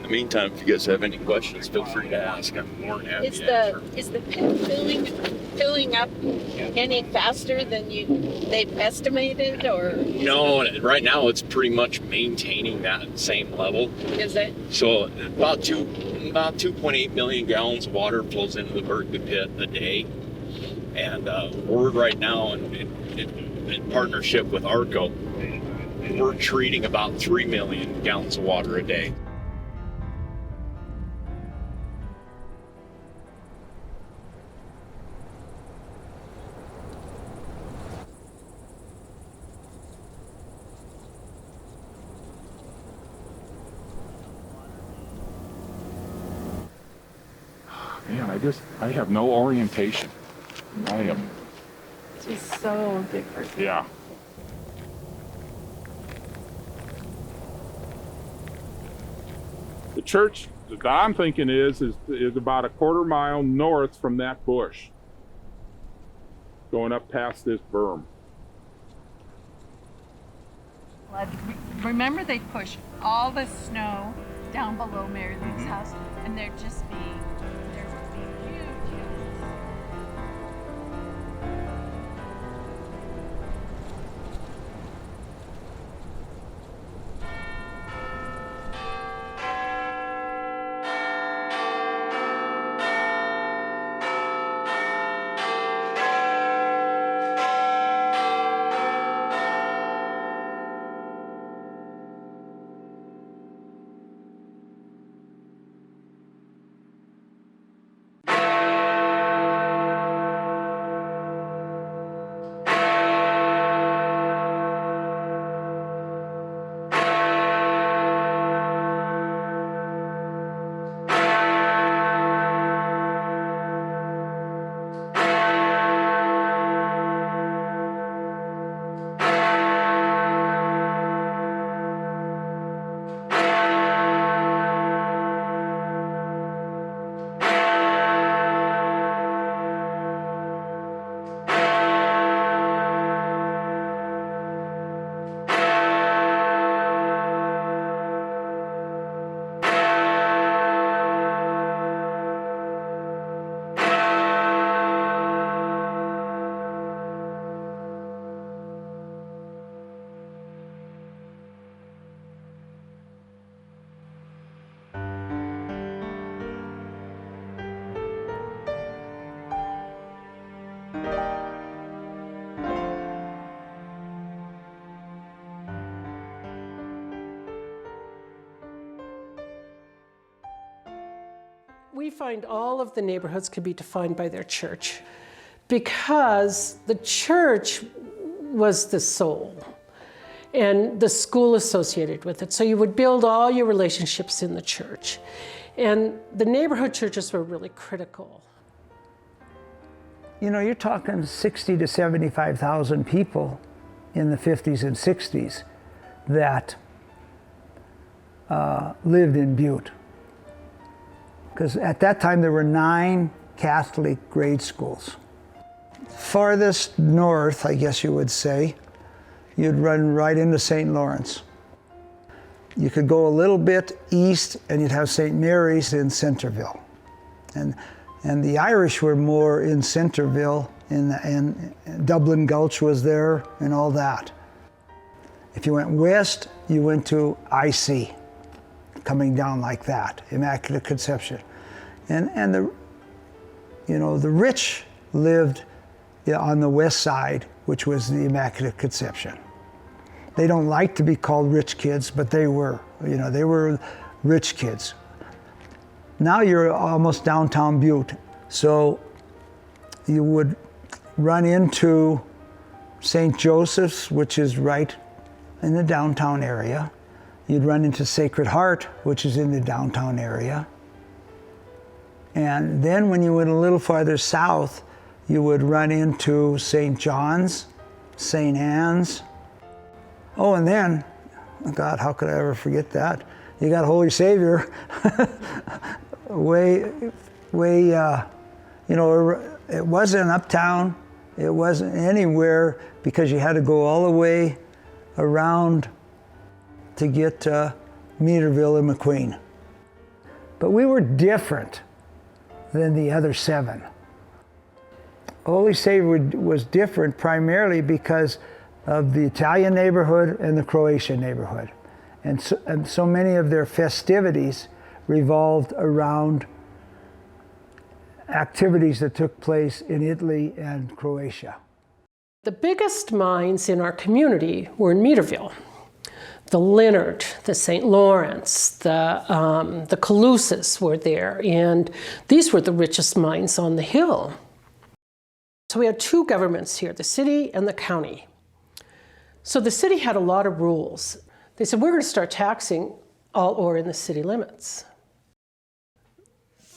the meantime, if you guys have any questions, feel free to ask. I'm more than happy to answer. Is the pit filling up any faster than they've estimated, or? No, right now it's pretty much maintaining that same level. Is it? So about 2.8 million gallons of water flows into the Berkeley pit a day. And we're right now in partnership with ARCO, we're treating about 3 million gallons of water a day. Man, I have no orientation. I am. It's just so different. Yeah. The church that I'm thinking is about a quarter mile north from that bush, going up past this berm. Remember, they push all the snow down below Mary Lou's house, and there would be huge hills. We find all of the neighborhoods can be defined by their church because the church was the soul and the school associated with it. So you would build all your relationships in the church. And the neighborhood churches were really critical. You know, you're talking 60 to 75,000 people in the 50s and 60s that lived in Butte. Because at that time there were 9 Catholic grade schools. Farthest north, I guess you would say, you'd run right into St. Lawrence. You could go a little bit east and you'd have St. Mary's in Centerville. And the Irish were more in Centerville, and Dublin Gulch was there and all that. If you went west, you went to IC, coming down like that, Immaculate Conception. And the rich lived on the west side, which was the Immaculate Conception. They don't like to be called rich kids, but they were rich kids. Now you're almost downtown Butte, so you would run into St. Joseph's, which is right in the downtown area. You'd run into Sacred Heart, which is in the downtown area. And then when you went a little farther south, you would run into St. John's, St. Anne's. Oh, and then, oh God, how could I ever forget that? You got Holy Savior. It wasn't uptown, it wasn't anywhere, because you had to go all the way around to get to Meaderville and McQueen. But we were different than the other 7. Holy Savior was different primarily because of the Italian neighborhood and the Croatian neighborhood. And so many of their festivities revolved around activities that took place in Italy and Croatia. The biggest mines in our community were in Meterville. The Leonard, the St. Lawrence, the Calusas were there, and these were the richest mines on the hill. So we had 2 governments here, the city and the county. So the city had a lot of rules. They said, we're going to start taxing all ore in the city limits.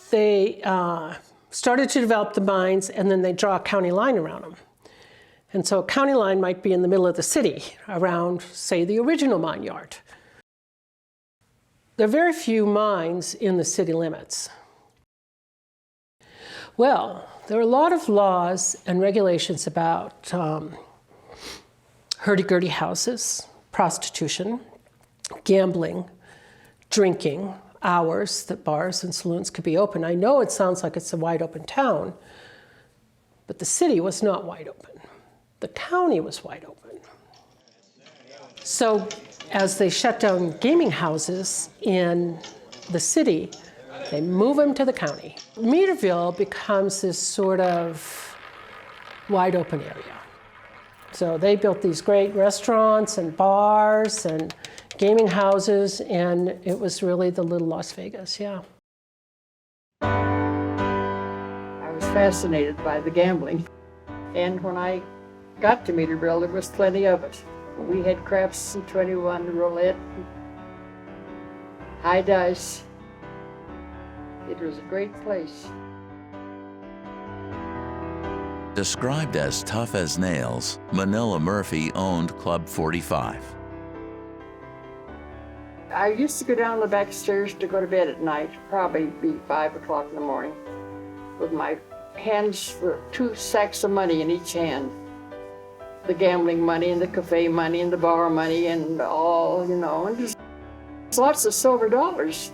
They started to develop the mines, and then they draw a county line around them. And so a county line might be in the middle of the city, around, say, the original mine yard. There are very few mines in the city limits. Well, there are a lot of laws and regulations about hurdy-gurdy houses, prostitution, gambling, drinking, hours that bars and saloons could be open. I know it sounds like it's a wide open town, but the city was not wide open. The county was wide open. So as they shut down gaming houses in the city, they move them to the county. Meterville becomes this sort of wide open area. So they built these great restaurants and bars and gaming houses, and it was really the little Las Vegas, yeah. I was fascinated by the gambling. And when I got to Meterville, there was plenty of it. We had craps and 21 roulette, high dice. It was a great place. Described as tough as nails, Manila Murphy owned Club 45. I used to go down the back stairs to go to bed at night, probably be 5 o'clock in the morning, with my hands with 2 sacks of money in each hand. The gambling money and the cafe money and the bar money and all, you know, and just lots of silver dollars.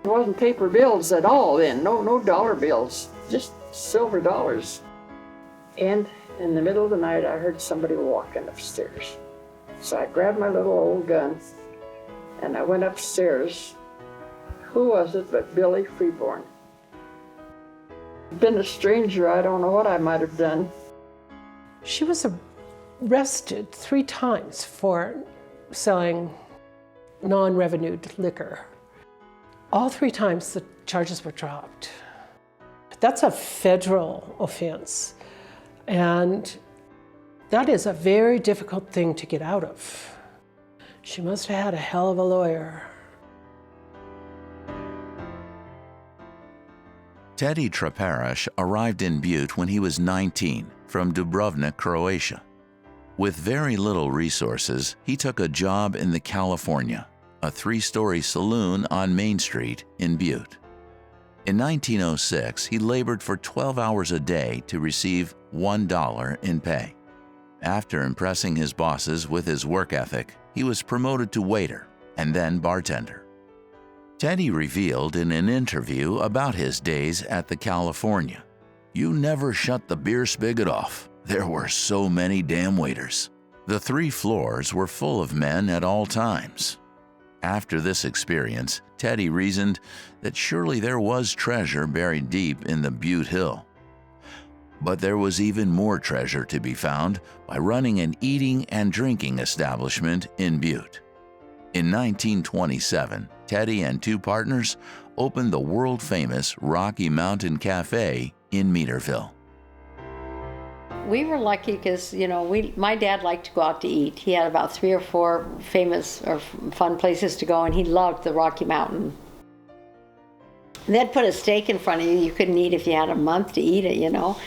It wasn't paper bills at all then, no dollar bills, just silver dollars. And in the middle of the night, I heard somebody walking upstairs. So I grabbed my little old gun and I went upstairs. Who was it but Billy Freeborn? Been a stranger, I don't know what I might have done. She was arrested 3 times for selling non-revenued liquor. All 3 times the charges were dropped. That's a federal offense, and that is a very difficult thing to get out of. She must have had a hell of a lawyer. Teddy Treparish arrived in Butte when he was 19 from Dubrovnik, Croatia. With very little resources, he took a job in the California, a 3-story saloon on Main Street in Butte. In 1906, he labored for 12 hours a day to receive $1 in pay. After impressing his bosses with his work ethic, he was promoted to waiter and then bartender. Teddy revealed in an interview about his days at the California, "You never shut the beer spigot off. There were so many damn waiters. The 3 floors were full of men at all times." After this experience, Teddy reasoned that surely there was treasure buried deep in the Butte Hill. But there was even more treasure to be found by running an eating and drinking establishment in Butte. In 1927, Teddy and 2 partners opened the world-famous Rocky Mountain Cafe in Meterville. We were lucky because, you know, my dad liked to go out to eat. He had about 3 or 4 famous or fun places to go, and he loved the Rocky Mountain. They'd put a steak in front of you. You couldn't eat if you had a month to eat it, you know.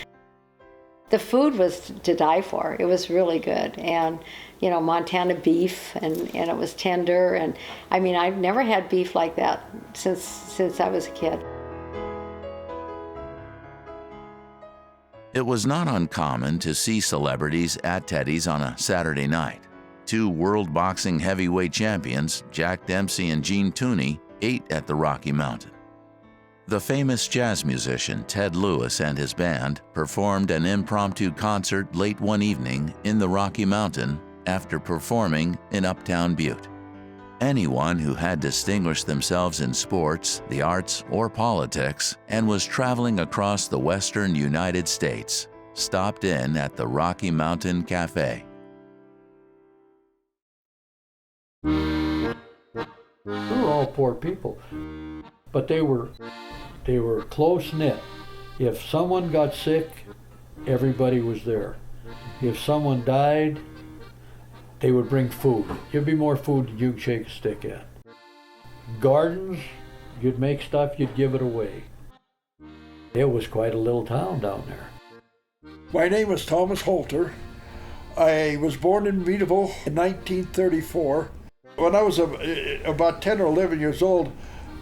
The food was to die for. It was really good. And, you know, Montana beef, and it was tender. And, I mean, I've never had beef like that since I was a kid. It was not uncommon to see celebrities at Teddy's on a Saturday night. 2 world boxing heavyweight champions, Jack Dempsey and Gene Tooney, ate at the Rocky Mountain. The famous jazz musician Ted Lewis and his band performed an impromptu concert late one evening in the Rocky Mountain after performing in Uptown Butte. Anyone who had distinguished themselves in sports, the arts, or politics and was traveling across the western United States stopped in at the Rocky Mountain Cafe. We were all poor people, but they were close-knit. If someone got sick, everybody was there. If someone died, they would bring food. There'd be more food than you could shake a stick at. Gardens, you'd make stuff, you'd give it away. It was quite a little town down there. My name is Thomas Holter. I was born in Meadville in 1934. When I was about 10 or 11 years old,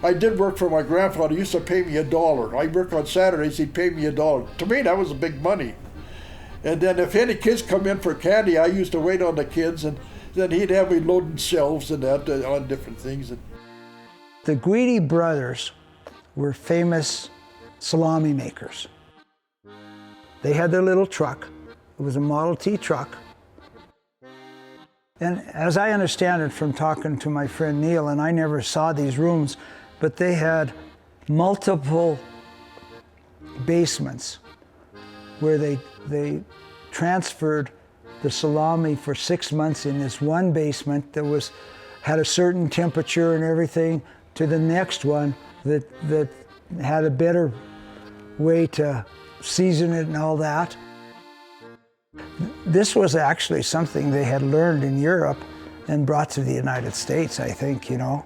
I did work for my grandfather. He used to pay me $1. I worked on Saturdays, he'd pay me $1. To me, that was big money. And then if any kids come in for candy, I used to wait on the kids, and then he'd have me loading shelves and that on different things. The Guidi brothers were famous salami makers. They had their little truck. It was a Model T truck. And as I understand it from talking to my friend Neil, and I never saw these rooms, but they had multiple basements where they transferred the salami for 6 months in this one basement that had a certain temperature and everything to the next one that had a better way to season it and all that. This was actually something they had learned in Europe and brought to the United States, I think, you know.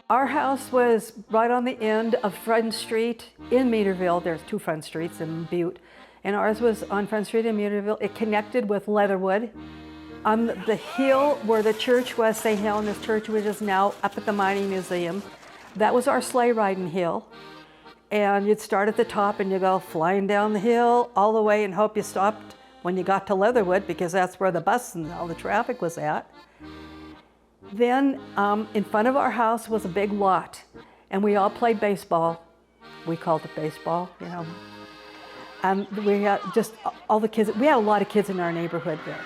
Our house was right on the end of Front Street in Meaderville. There's 2 Front Streets in Butte. And ours was on Front Street in Meaderville. It connected with Leatherwood. On the hill where the church was, St. Helena's Church, which is now up at the Mining Museum, that was our sleigh riding hill. And you'd start at the top and you go flying down the hill all the way and hope you stopped when you got to Leatherwood, because that's where the bus and all the traffic was at. Then in front of our house was a big lot, and we all played baseball. We called it baseball, you know. And we had just all the kids, we had a lot of kids in our neighborhood there.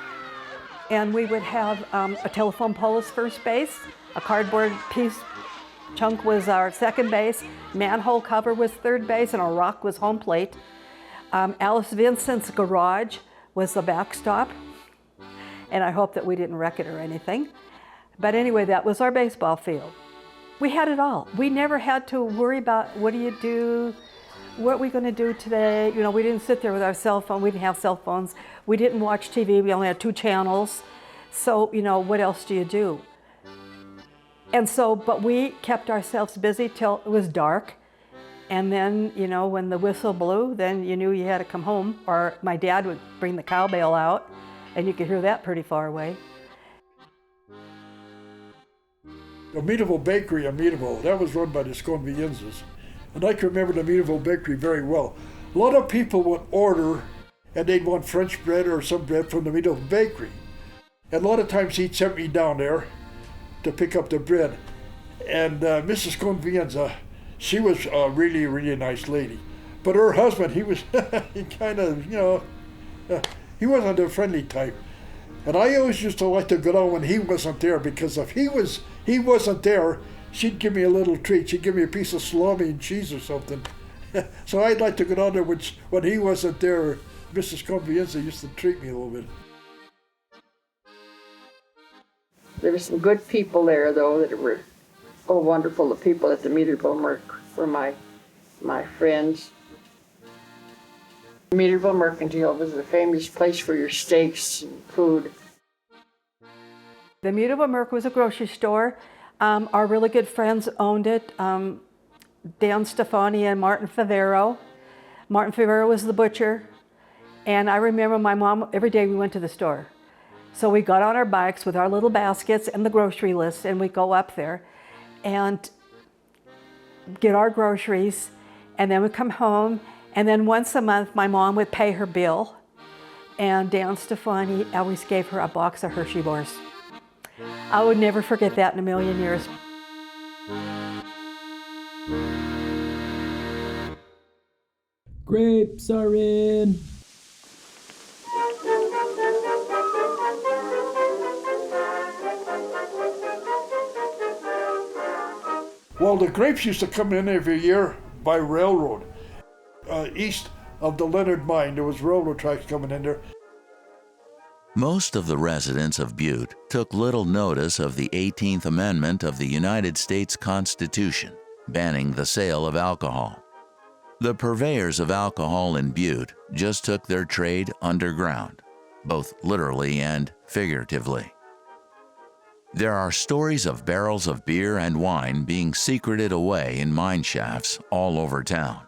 And we would have a telephone pole as first base, a cardboard piece chunk was our second base, manhole cover was third base, and a rock was home plate. Alice Vincent's garage was the backstop, and I hope that we didn't wreck it or anything. But anyway, that was our baseball field. We had it all. We never had to worry about what do you do, what are we going to do today? You know, we didn't sit there with our cell phone. We didn't have cell phones. We didn't watch TV. We only had 2 channels. So, you know, what else do you do? And so, but we kept ourselves busy till it was dark. And then, you know, when the whistle blew, then you knew you had to come home. Or my dad would bring the cow bale out, and you could hear that pretty far away. The Meadville Bakery in Meadville, that was run by the Sconvienzas. And I can remember the Meadville Bakery very well. A lot of people would order, and they'd want French bread or some bread from the Meadville Bakery. And a lot of times he'd send me down there to pick up the bread. And Mrs. Convienza, she was a really, really nice lady. But her husband, he was he kind of, you know, he wasn't a friendly type. And I always used to like to go down when he wasn't there, because if he wasn't there, she'd give me a little treat. She'd give me a piece of salami and cheese or something. So I'd like to go down there when he wasn't there. Mrs. Convienza used to treat me a little bit. There were some good people there, though, that were wonderful. The people at the Meaderville were my friends. Meaderville Mercantile was a famous place for your steaks and food. The Meaderville Merc was a grocery store. Our really good friends owned it, Dan Stefani and Martin Favero. Martin Favero was the butcher. And I remember my mom, every day we went to the store. So we got on our bikes with our little baskets and the grocery list, and we'd go up there and get our groceries, and then we'd come home, and then once a month my mom would pay her bill, and Dan Stefani always gave her a box of Hershey bars. I would never forget that in a million years. Grapes are in. Well, the grapes used to come in every year by railroad. East of the Leonard Mine, there was railroad tracks coming in there. Most of the residents of Butte took little notice of the 18th Amendment of the United States Constitution, banning the sale of alcohol. The purveyors of alcohol in Butte just took their trade underground, both literally and figuratively. There are stories of barrels of beer and wine being secreted away in mine shafts all over town.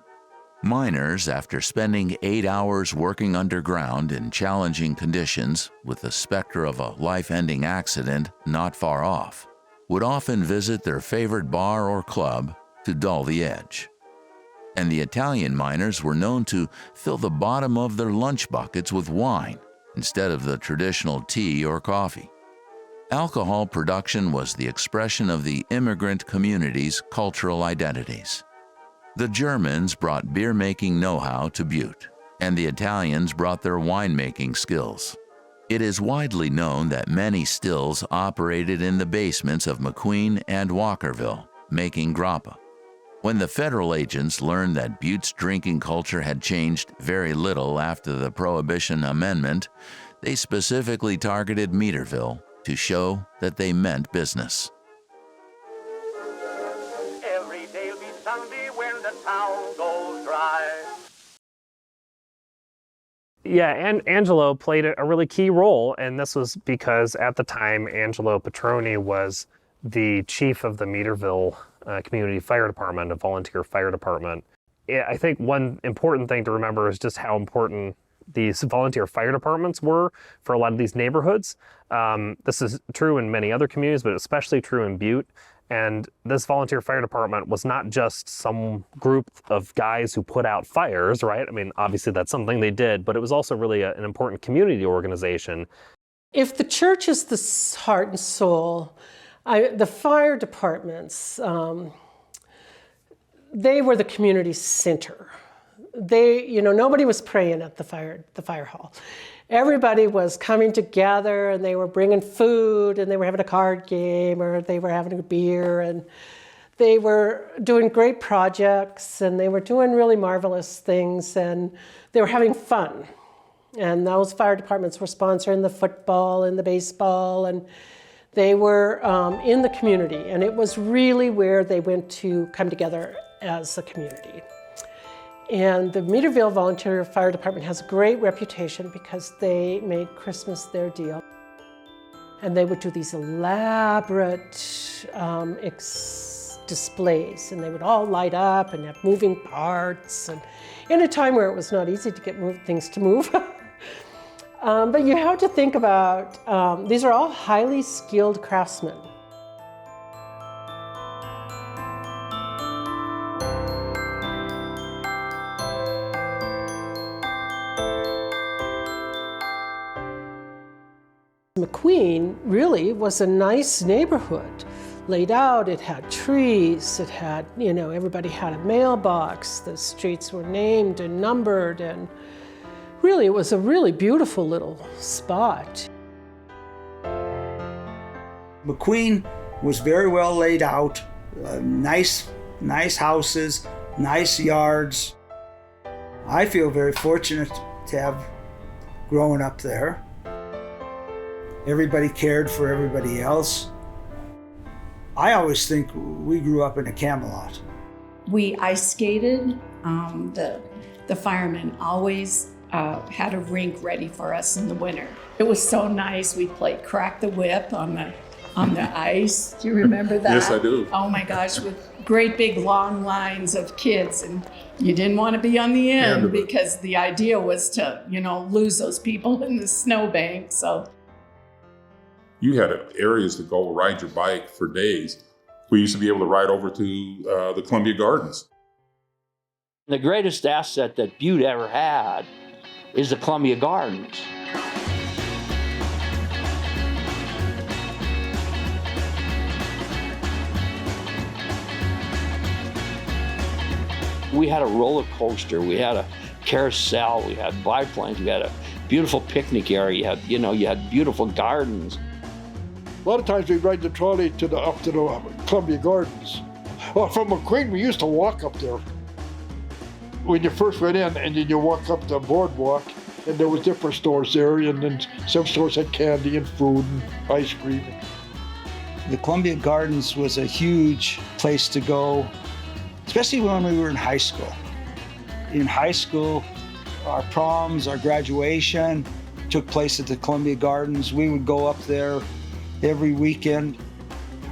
Miners, after spending 8 hours working underground in challenging conditions with the specter of a life-ending accident not far off, would often visit their favorite bar or club to dull the edge. And the Italian miners were known to fill the bottom of their lunch buckets with wine instead of the traditional tea or coffee. Alcohol production was the expression of the immigrant community's cultural identities. The Germans brought beer-making know-how to Butte, and the Italians brought their wine-making skills. It is widely known that many stills operated in the basements of McQueen and Walkerville, making grappa. When the federal agents learned that Butte's drinking culture had changed very little after the Prohibition Amendment, they specifically targeted Meaderville to show that they meant business. Every day'll be Sunday when the town goes dry. Yeah, and Angelo played a really key role, and this was because at the time Angelo Petroni was the chief of the Meaderville Community Fire Department, a volunteer fire department. I think one important thing to remember is just how important these volunteer fire departments were for a lot of these neighborhoods. This is true in many other communities, but especially true in Butte. And this volunteer fire department was not just some group of guys who put out fires, right? I mean, obviously that's something they did, but it was also really an important community organization. If the church is the heart and soul, the fire departments, they were the community center. Nobody was praying at the fire hall. Everybody was coming together, and they were bringing food, and they were having a card game, or they were having a beer, and they were doing great projects, and they were doing really marvelous things, and they were having fun. And those fire departments were sponsoring the football and the baseball, and they were in the community, and it was really where they went to come together as a community. And the Meaderville Volunteer Fire Department has a great reputation because they made Christmas their deal. And they would do these elaborate displays, and they would all light up and have moving parts, and in a time where it was not easy to get things to move. But you have to think about, these are all highly skilled craftsmen. McQueen really was a nice neighborhood. Laid out, it had trees, it had, everybody had a mailbox, the streets were named and numbered, and really it was a really beautiful little spot. McQueen was very well laid out, nice houses, nice yards. I feel very fortunate to have grown up there. Everybody cared for everybody else. I always think we grew up in a Camelot. We ice skated. The firemen always had a rink ready for us in the winter. It was so nice. We played crack the whip on the ice. Do you remember that? Yes, I do. Oh my gosh, with great big long lines of kids, and you didn't want to be on the end because the idea was to, lose those people in the snowbank. So you had areas to go ride your bike for days. We used to be able to ride over to the Columbia Gardens. The greatest asset that Butte ever had is the Columbia Gardens. We had a roller coaster, we had a carousel, we had biplanes, we had a beautiful picnic area, you had beautiful gardens. A lot of times we'd ride the trolley up to the Columbia Gardens. Well, from McQueen, we used to walk up there. When you first went in, and then you walk up the boardwalk, and there was different stores there, and then some stores had candy and food and ice cream. The Columbia Gardens was a huge place to go, especially when we were in high school. In high school, our proms, our graduation took place at the Columbia Gardens. We would go up there every weekend.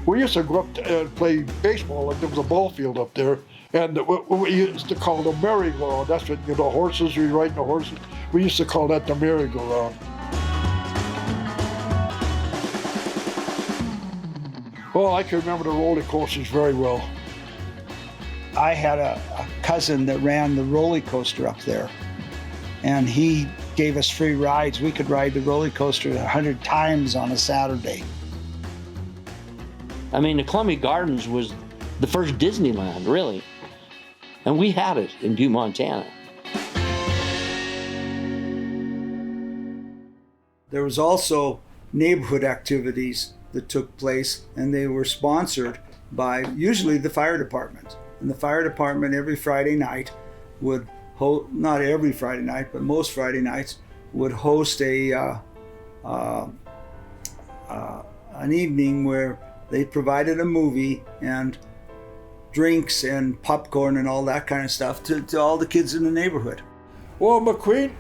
We used to go up and play baseball, like there was a ball field up there, and we used to call the merry-go-round. That's what, horses, we riding the horses. We used to call that the merry-go-round. Well, I can remember the roller coasters very well. I had a cousin that ran the roller coaster up there, and he gave us free rides. We could ride the roller coaster 100 times on a Saturday. I mean, the Columbia Gardens was the first Disneyland, really. And we had it in Butte, Montana. There was also neighborhood activities that took place, and they were sponsored by usually the fire department. And the fire department every Friday night would not every Friday night, but most Friday nights would host an evening where they provided a movie and drinks and popcorn and all that kind of stuff to all the kids in the neighborhood. Well, McQueen,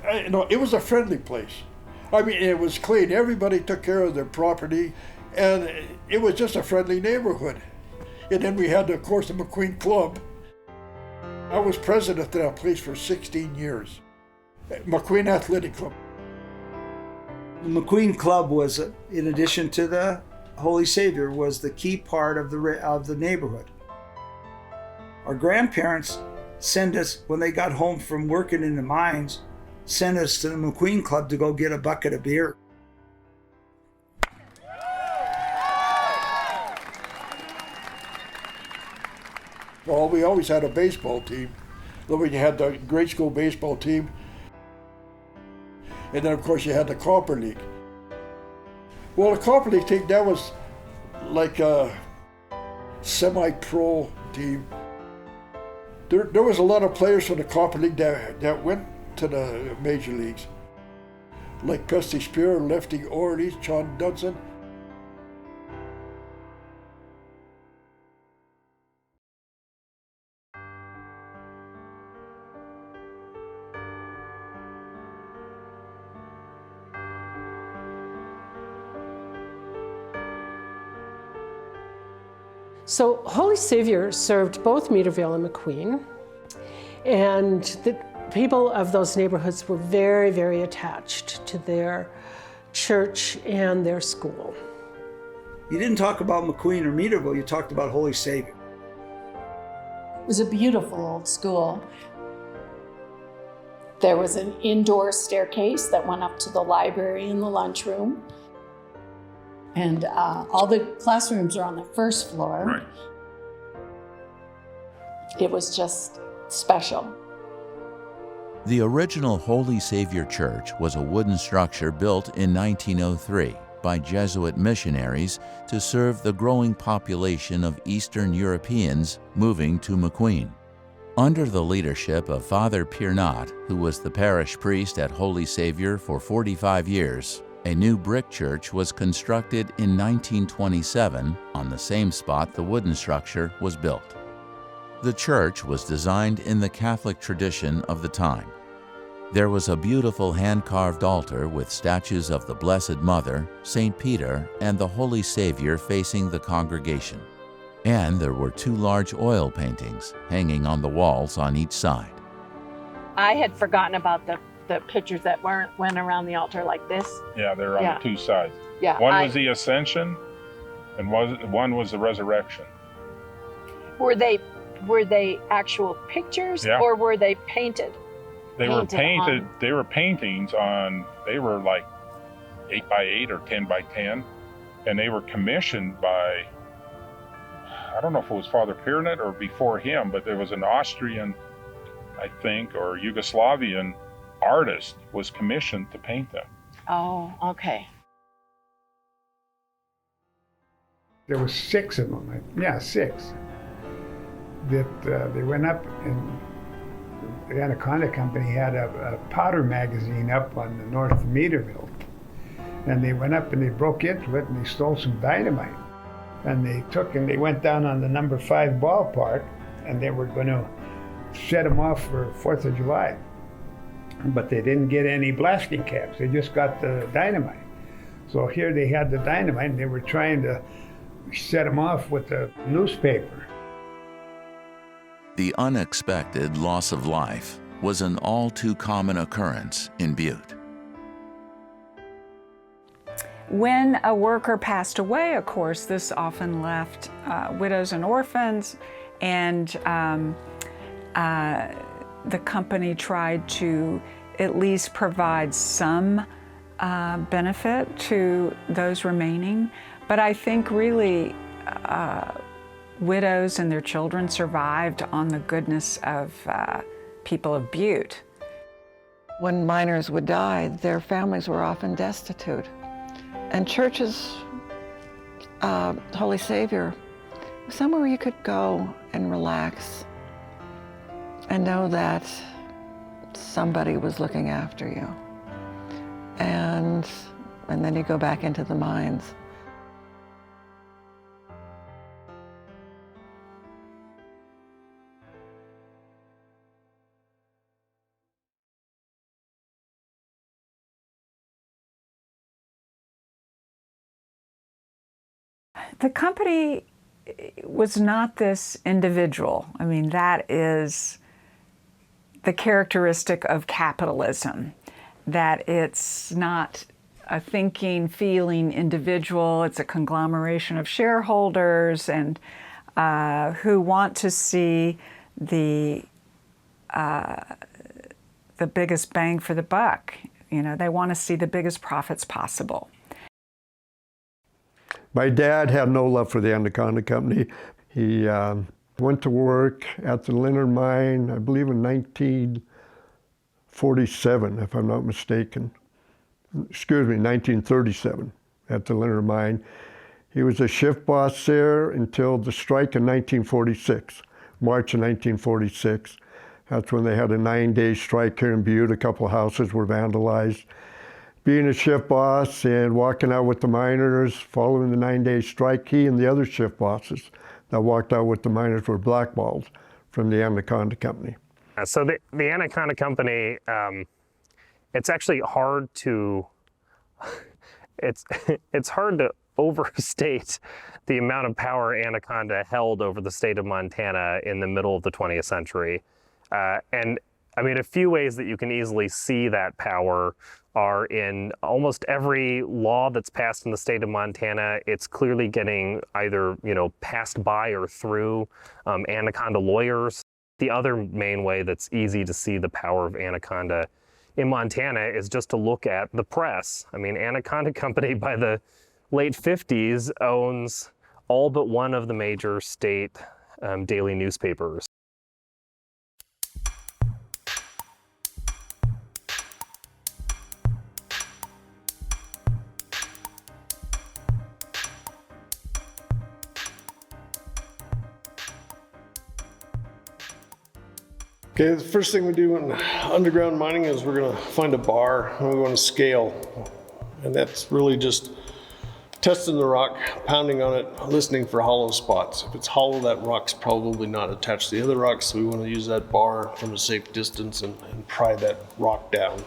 it was a friendly place. I mean, it was clean. Everybody took care of their property, and it was just a friendly neighborhood. And then we had, of course, the McQueen Club. I was president of that place for 16 years. McQueen Athletic Club. The McQueen Club was, in addition to the Holy Savior, was the key part of the neighborhood. Our grandparents sent us, when they got home from working in the mines, sent us to the McQueen Club to go get a bucket of beer. Well, we always had a baseball team. Then we had the grade school baseball team. And then, of course, you had the Copper League. Well, the Copper League team, that was like a semi-pro team. There was a lot of players from the Copper League that went to the major leagues. Like Pesty Spear, Lefty Orley, John Dudson. So Holy Savior served both Meaderville and McQueen, and the people of those neighborhoods were very, very attached to their church and their school. You didn't talk about McQueen or Meaderville, you talked about Holy Savior. It was a beautiful old school. There was an indoor staircase that went up to the library and the lunchroom. And all the classrooms are on the first floor. Right. It was just special. The original Holy Savior Church was a wooden structure built in 1903 by Jesuit missionaries to serve the growing population of Eastern Europeans moving to McQueen. Under the leadership of Father Piernot, who was the parish priest at Holy Savior for 45 years, a new brick church was constructed in 1927 on the same spot the wooden structure was built. The church was designed in the Catholic tradition of the time. There was a beautiful hand-carved altar with statues of the Blessed Mother, St. Peter, and the Holy Savior facing the congregation. And there were 2 large oil paintings hanging on the walls on each side. I had forgotten about the pictures that went around the altar like this. Yeah, they're on the 2 sides. Yeah. One was the Ascension, and one was the Resurrection. Were they actual pictures, Yeah. or were they painted? They were painted. on- They were paintings on. They were like 8 by 8 or 10 by 10, and they were commissioned by. I don't know if it was Father Piernot or before him, but there was an Austrian I think, or Yugoslavian artist was commissioned to paint them. Oh, okay. There was 6 of them, yeah, 6. That they went up, and the Anaconda Company had a powder magazine up on the north of Meadville. And they went up and they broke into it and they stole some dynamite. And they went down on the number 5 ballpark and they were going to set them off for 4th of July. But they didn't get any blasting caps, they just got the dynamite. So here they had the dynamite and they were trying to set them off with the newspaper. The unexpected loss of life was an all too common occurrence in Butte. When a worker passed away, of course, this often left widows and orphans, and the company tried to at least provide some benefit to those remaining. But I think really widows and their children survived on the goodness of people of Butte. When miners would die, their families were often destitute. And churches, Holy Savior, somewhere where you could go and relax and know that somebody was looking after you. And then you go back into the mines. The company was not this individual. I mean, that is the characteristic of capitalism, that it's not a thinking, feeling individual. It's a conglomeration of shareholders and who want to see the biggest bang for the buck. You know, they want to see the biggest profits possible. My dad had no love for the Anaconda Company. He went to work at the Leonard Mine, I believe in 1947, if I'm not mistaken. Excuse me, 1937 at the Leonard Mine. He was a shift boss there until the strike in 1946, March of 1946. That's when they had a 9-day strike here in Butte. A couple of houses were vandalized. Being a shift boss and walking out with the miners following the 9-day strike, he and the other shift bosses that walked out with the miners were blackballed from the Anaconda Company. So the Anaconda Company, it's actually hard to, it's hard to overstate the amount of power Anaconda held over the state of Montana in the middle of the 20th century. And I mean, a few ways that you can easily see that power are in almost every law that's passed in the state of Montana. It's clearly getting either, passed by or through Anaconda lawyers. The other main way that's easy to see the power of Anaconda in Montana is just to look at the press. I mean, Anaconda Company by the late 50s owns all but one of the major state daily newspapers. Okay, the first thing we do in underground mining is we're going to find a bar and we want to scale. And that's really just testing the rock, pounding on it, listening for hollow spots. If it's hollow, that rock's probably not attached to the other rocks, so we want to use that bar from a safe distance and pry that rock down.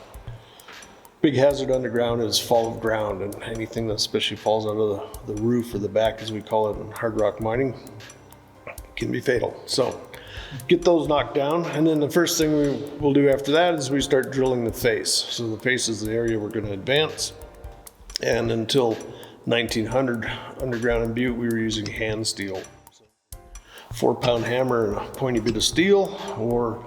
Big hazard underground is fall of ground, and anything that especially falls out of the roof or the back, as we call it in hard rock mining, can be fatal. So get those knocked down, and then the first thing we will do after that is we start drilling the face. So the face is the area we're going to advance, and until 1900 underground in Butte we were using hand steel. 4-pound hammer and a pointy bit of steel, or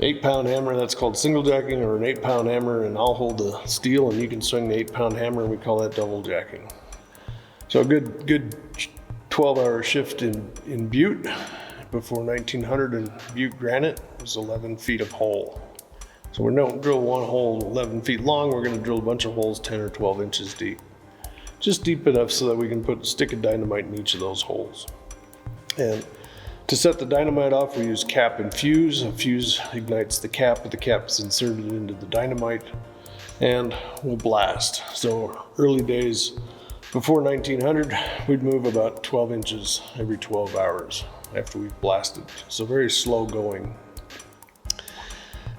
8-pound hammer, that's called single jacking, or an 8-pound hammer and I'll hold the steel and you can swing the 8-pound hammer, and we call that double jacking. So a good 12-hour shift in Butte before 1900 in Butte granite was 11 feet of hole. So we don't drill one hole 11 feet long, we're gonna drill a bunch of holes 10 or 12 inches deep. Just deep enough so that we can put a stick of dynamite in each of those holes. And to set the dynamite off, we use cap and fuse. A fuse ignites the cap, but the cap is inserted into the dynamite, and we'll blast. So early days, before 1900, we'd move about 12 inches every 12 hours after we've blasted. So very slow going.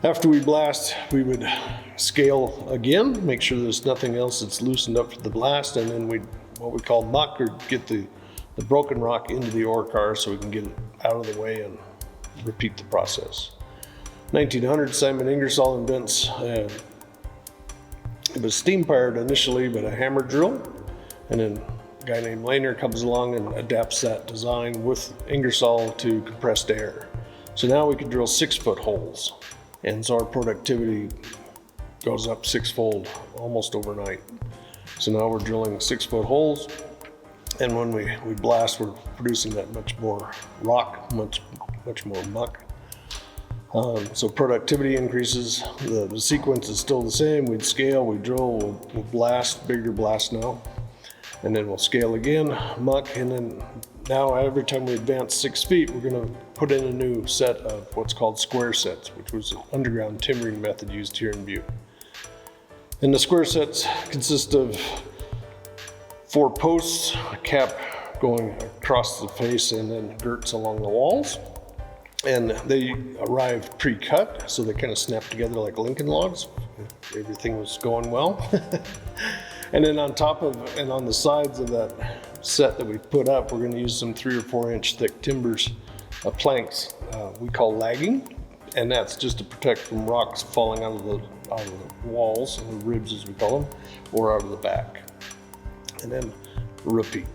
After we blast, we would scale again, make sure there's nothing else that's loosened up for the blast, and then we'd what we call muck, or get the broken rock into the ore car so we can get it out of the way and repeat the process. 1900, Simon Ingersoll invents, it was steam powered initially, but a hammer drill, and then a guy named Lehner comes along and adapts that design with Ingersoll to compressed air. So now we can drill 6-foot holes. And so our productivity goes up 6-fold almost overnight. So now we're drilling 6-foot holes, and when we blast, we're producing that much more rock, much more muck. So productivity increases. The sequence is still the same. We'd scale, we drill, we'll blast, bigger blast now, and then we'll scale again, muck, and then now every time we advance 6 feet, we're gonna put in a new set of what's called square sets, which was an underground timbering method used here in Butte. And the square sets consist of 4 posts, a cap going across the face, and then girts along the walls. And they arrive pre-cut, so they kind of snap together like Lincoln logs. Everything was going well. And then on top of, and on the sides of that set that we put up, we're gonna use some 3 or 4 inch thick timbers, planks, we call lagging. And that's just to protect from rocks falling out of the walls, and the ribs as we call them, or out of the back. And then repeat.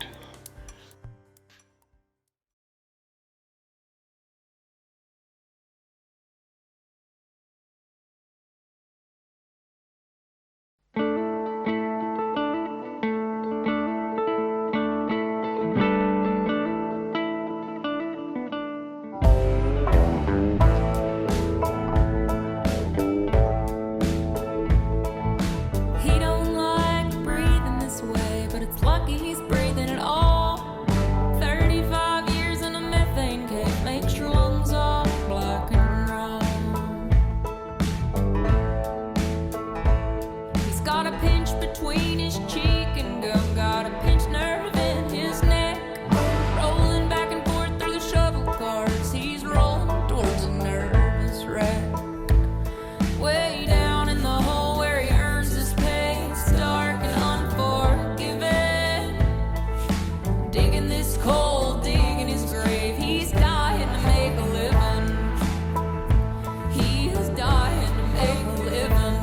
He don't like breathing this way, but it's lucky he's breathing at all. 35 years in a methane cave makes your lungs all black and raw. He's got a pinch between his cheek and gum, got a pinched nerve in his neck. Rolling back and forth through the shuttle cars, he's rolling towards a nervous wreck. Way down in the hole where he earns his pay, it's dark and unforgiving. Digging this cold, digging his grave, he's dying to make a living. He is dying to make a living.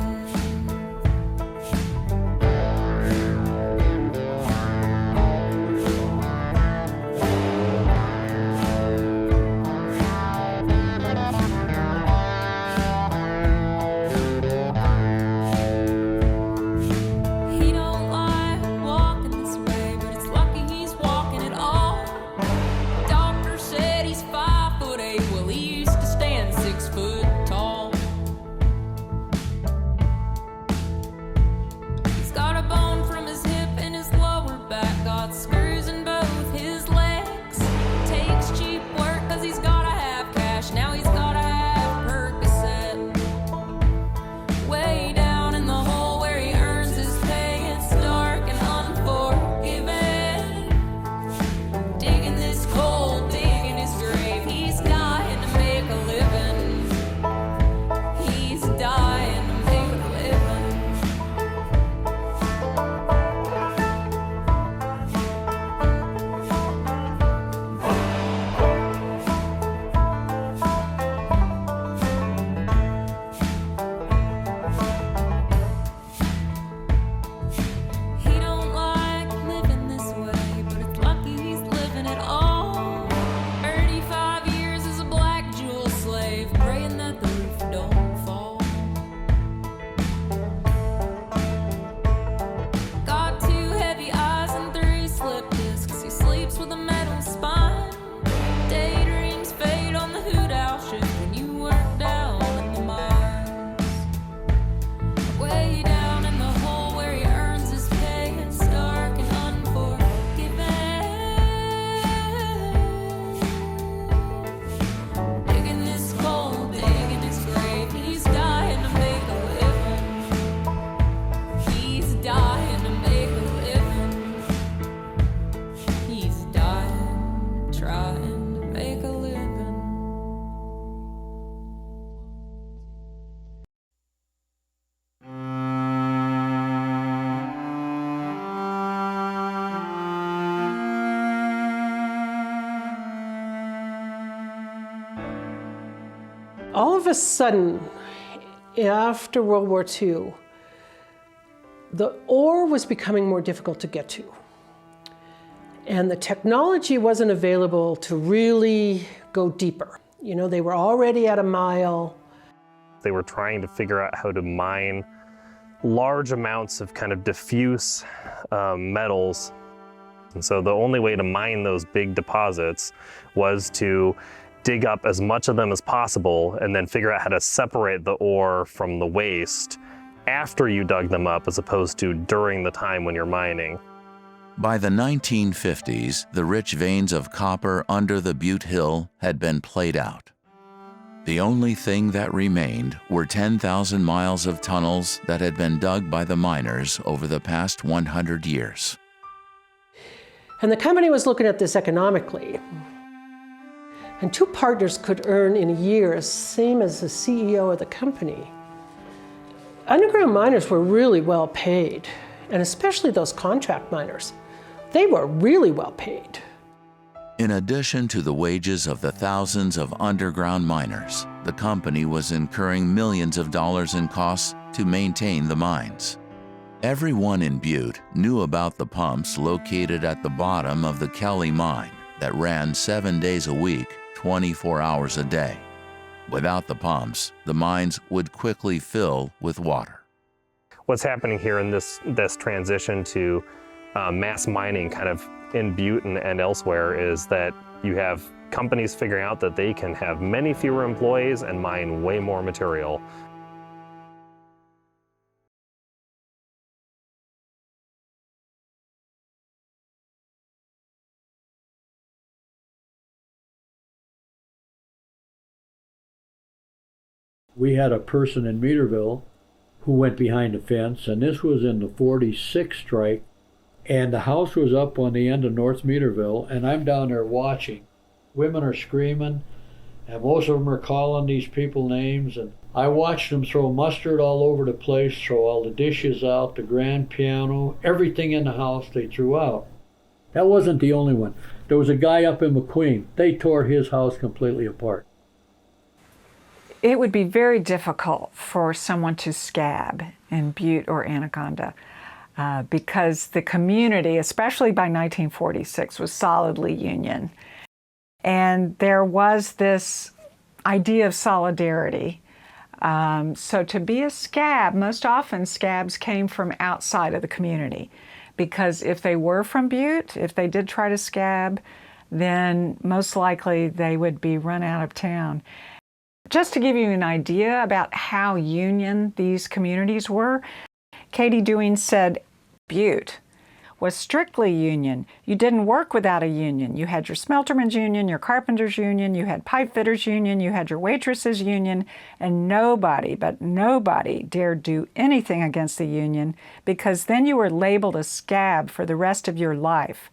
a sudden, after World War II, the ore was becoming more difficult to get to. And the technology wasn't available to really go deeper. You know, they were already at a mile. They were trying to figure out how to mine large amounts of kind of diffuse metals. And so the only way to mine those big deposits was to dig up as much of them as possible and then figure out how to separate the ore from the waste after you dug them up as opposed to during the time when you're mining. By the 1950s, the rich veins of copper under the Butte Hill had been played out. The only thing that remained were 10,000 miles of tunnels that had been dug by the miners over the past 100 years. And the company was looking at this economically. And two partners could earn in a year, same as the CEO of the company. Underground miners were really well paid, and especially those contract miners. They were really well paid. In addition to the wages of the thousands of underground miners, the company was incurring millions of dollars in costs to maintain the mines. Everyone in Butte knew about the pumps located at the bottom of the Kelly mine that ran 7 days a week, 24 hours a day. Without the pumps, the mines would quickly fill with water. What's happening here in this transition to mass mining kind of in Butte and elsewhere is that you have companies figuring out that they can have many fewer employees and mine way more material. We had a person in Meterville who went behind the fence, and this was in the 46 strike, and the house was up on the end of North Meterville, and I'm down there watching. Women are screaming, and most of them are calling these people names, and I watched them throw mustard all over the place, throw all the dishes out, the grand piano, everything in the house they threw out. That wasn't the only one. There was a guy up in McQueen. They tore his house completely apart. It would be very difficult for someone to scab in Butte or Anaconda because the community, especially by 1946, was solidly Union. And there was this idea of solidarity. So to be a scab, most often scabs came from outside of the community, because if they were from Butte, if they did try to scab, then most likely they would be run out of town. Just to give you an idea about how Union these communities were, Katie Dewing said Butte was strictly Union. You didn't work without a union. You had your smeltermen's union, your carpenter's union, you had pipe fitters union, you had your waitresses union, and nobody, but nobody dared do anything against the union, because then you were labeled a scab for the rest of your life.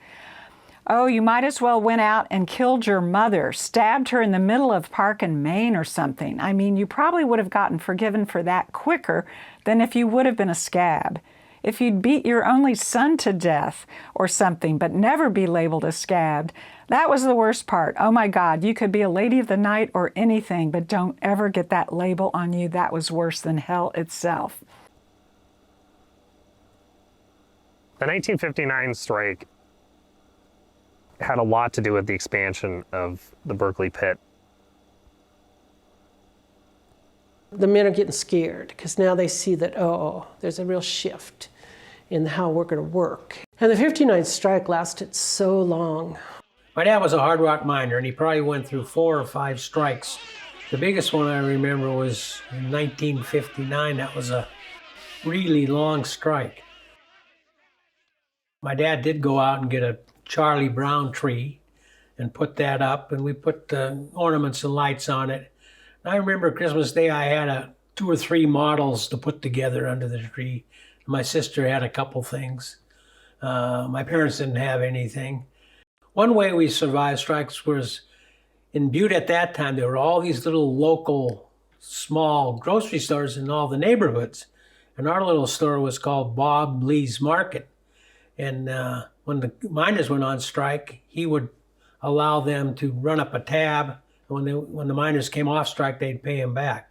Oh, you might as well went out and killed your mother, stabbed her in the middle of Park and Main or something. I mean, you probably would have gotten forgiven for that quicker than if you would have been a scab. If you'd beat your only son to death or something, but never be labeled a scab, that was the worst part. Oh my God, you could be a lady of the night or anything, but don't ever get that label on you. That was worse than hell itself. The 1959 strike had a lot to do with the expansion of the Berkeley pit. The men are getting scared because now they see that, oh, there's a real shift in how we're going to work. And the 59 strike lasted so long. My dad was a hard rock miner, and he probably went through 4 or 5 strikes. The biggest one I remember was in 1959. That was a really long strike. My dad did go out and get a Charlie Brown tree and put that up, and we put ornaments and lights on it. And I remember Christmas Day I had 2 or 3 models to put together under the tree. My sister had a couple things. My parents didn't have anything. One way we survived strikes was in Butte at that time. There were all these little local small grocery stores in all the neighborhoods, and our little store was called Bob Lee's Market. And when the miners went on strike, he would allow them to run up a tab When the miners came off strike, they'd pay them back.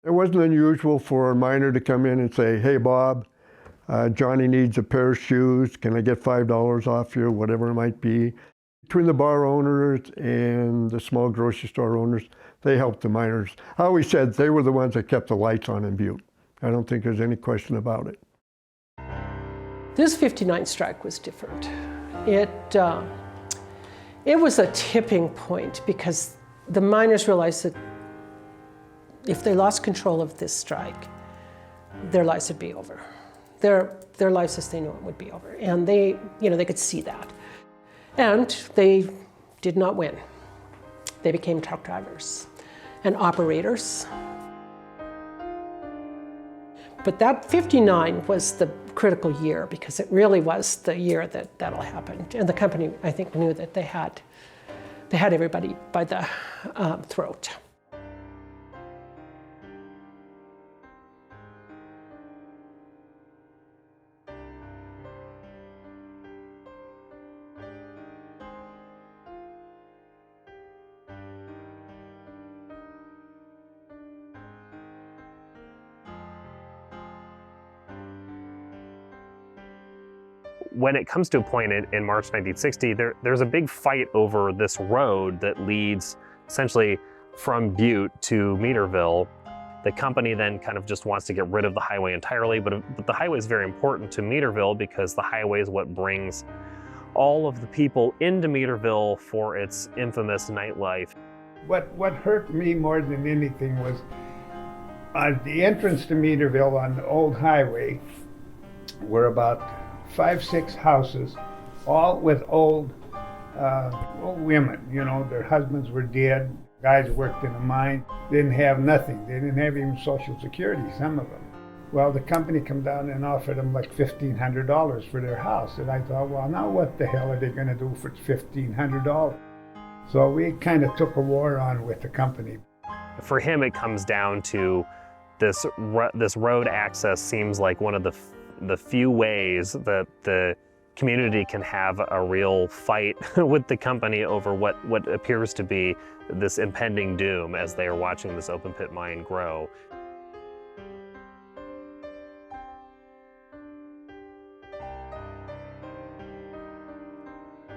It wasn't unusual for a miner to come in and say, "Hey, Bob, Johnny needs a pair of shoes. Can I get $5 off you?" Whatever it might be. Between the bar owners and the small grocery store owners, they helped the miners. I always said they were the ones that kept the lights on in Butte. I don't think there's any question about it. This 59 strike was different. It was a tipping point because the miners realized that if they lost control of this strike, their lives would be over. Their lives as they knew it would be over. And they could see that. And they did not win. They became truck drivers and operators. But that 59 was the critical year because it really was the year that all happened. And the company, I think, knew that they had everybody by the throat. When it comes to a point in March 1960, there's a big fight over this road that leads essentially from Butte to Meaderville. The company then kind of just wants to get rid of the highway entirely, but the highway is very important to Meaderville because the highway is what brings all of the people into Meaderville for its infamous nightlife. What hurt me more than anything was the entrance to Meaderville on the old highway were about 5-6 houses, all with old women. You know, their husbands were dead. Guys worked in a mine, didn't have nothing. They didn't have even Social Security, some of them. Well, the company come down and offered them like $1,500 for their house. And I thought, well, now what the hell are they going to do for $1,500? So we kind of took a war on with the company. For him, it comes down to this road access seems like one of the few ways that the community can have a real fight with the company over what appears to be this impending doom as they are watching this open pit mine grow.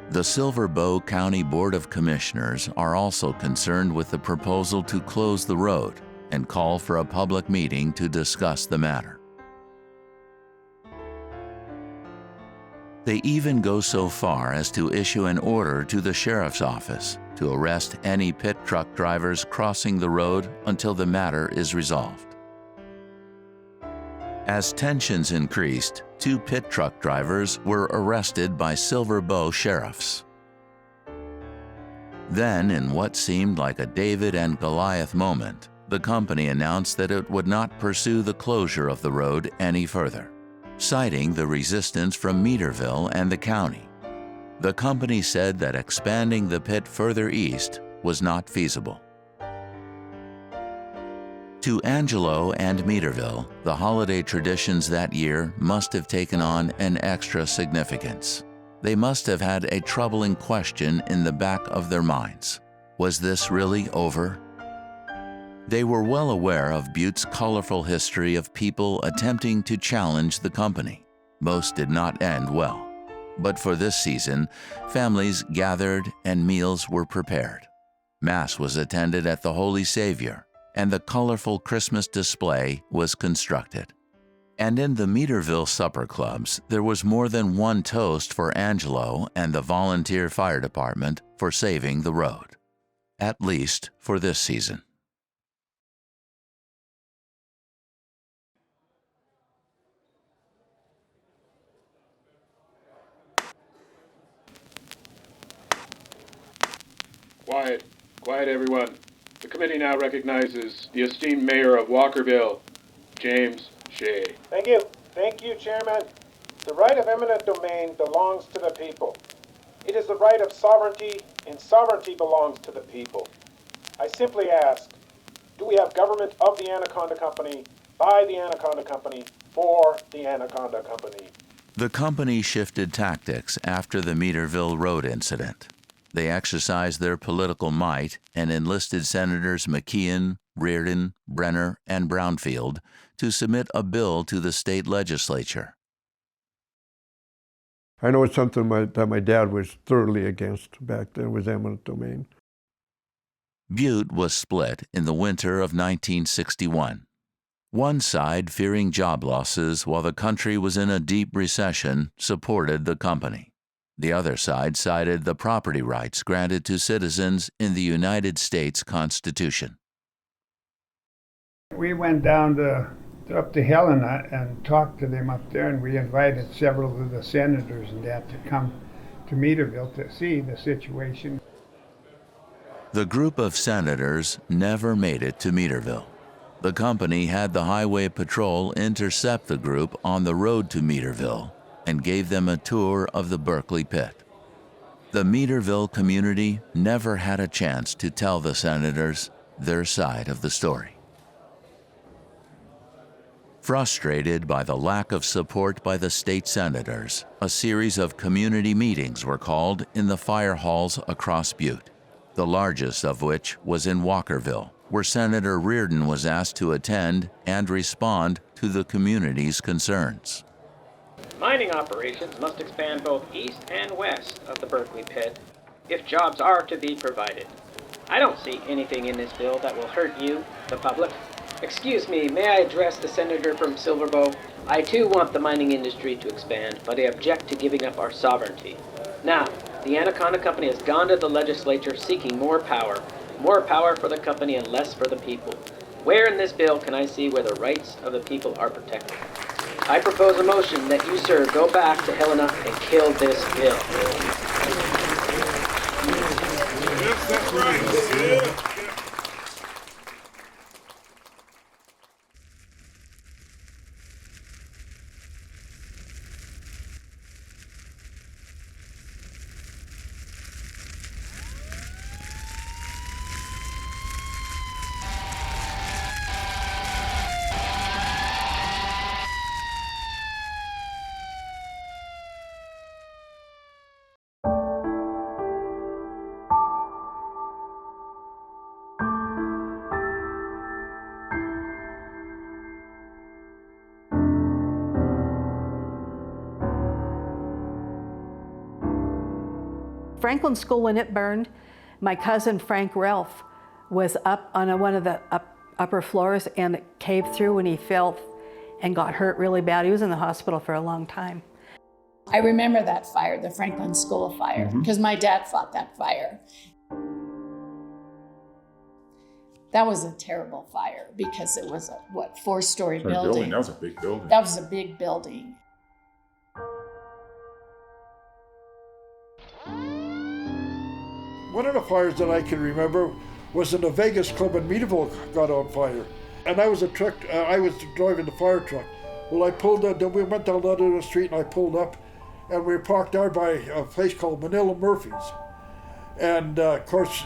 The Silver Bow County Board of Commissioners are also concerned with the proposal to close the road and call for a public meeting to discuss the matter. They even go so far as to issue an order to the sheriff's office to arrest any pit truck drivers crossing the road until the matter is resolved. As tensions increased, 2 pit truck drivers were arrested by Silver Bow sheriffs. Then, in what seemed like a David and Goliath moment, the company announced that it would not pursue the closure of the road any further, citing the resistance from Meaderville and the county. The company said that expanding the pit further east was not feasible. To Angelo and Meaderville, the holiday traditions that year must have taken on an extra significance. They must have had a troubling question in the back of their minds. Was this really over? They were well aware of Butte's colorful history of people attempting to challenge the company. Most did not end well. But for this season, families gathered and meals were prepared. Mass was attended at the Holy Savior, and the colorful Christmas display was constructed. And in the Meaderville supper clubs, there was more than one toast for Angelo and the volunteer fire department for saving the road, at least for this season. Quiet. Quiet, everyone. The committee now recognizes the esteemed mayor of Walkerville, James Shea. Thank you. Thank you, Chairman. The right of eminent domain belongs to the people. It is the right of sovereignty, and sovereignty belongs to the people. I simply ask, do we have government of the Anaconda Company, by the Anaconda Company, for the Anaconda Company? The company shifted tactics after the Meaderville Road incident. They exercised their political might and enlisted Senators McKeon, Reardon, Brenner, and Brownfield to submit a bill to the state legislature. I know it's something that my dad was thoroughly against back then, was eminent domain. Butte was split in the winter of 1961. One side, fearing job losses while the country was in a deep recession, supported the company. The other side cited the property rights granted to citizens in the United States Constitution. We went down up to Helena and talked to them up there, and we invited several of the senators and that to come to Meaderville to see the situation. The group of senators never made it to Meaderville. The company had the highway patrol intercept the group on the road to Meaderville and gave them a tour of the Berkeley pit. The Meaderville community never had a chance to tell the senators their side of the story. Frustrated by the lack of support by the state senators, a series of community meetings were called in the fire halls across Butte, the largest of which was in Walkerville, where Senator Reardon was asked to attend and respond to the community's concerns. Mining operations must expand both east and west of the Berkeley pit if jobs are to be provided. I don't see anything in this bill that will hurt you, the public. Excuse me, may I address the senator from Silverbow? I too want the mining industry to expand, but I object to giving up our sovereignty. Now, the Anaconda Company has gone to the legislature seeking more power for the company and less for the people. Where in this bill can I see where the rights of the people are protected? I propose a motion that you, sir, go back to Helena and kill this bill. Yes, that's right. Yeah. Franklin School, when it burned, my cousin Frank Ralph was up on one of the upper floors, and it caved through and he fell and got hurt really bad. He was in the hospital for a long time. I remember that fire, the Franklin School fire, because my dad fought that fire. That was a terrible fire because it was a, four-story building. That was a big building. That was a big building. One of the fires that I can remember was in the Vegas Club in Meadville got on fire. And I was driving the fire truck. Well, I pulled up, we went down the other street and I pulled up, and we parked there by a place called Manila Murphy's. And of course,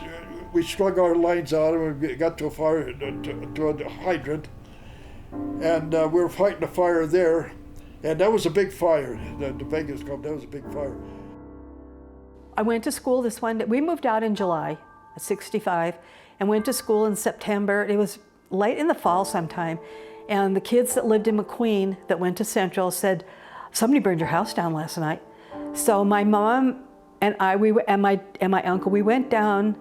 we strung our lines out and we got to a fire, to a hydrant. And we were fighting the fire there. And that was a big fire, the Vegas Club, that was a big fire. I went to school this one day. We moved out in July of '65 and went to school in September. It was late in the fall sometime. And the kids that lived in McQueen that went to Central said, somebody burned your house down last night. So my mom and I, and my uncle, we went down,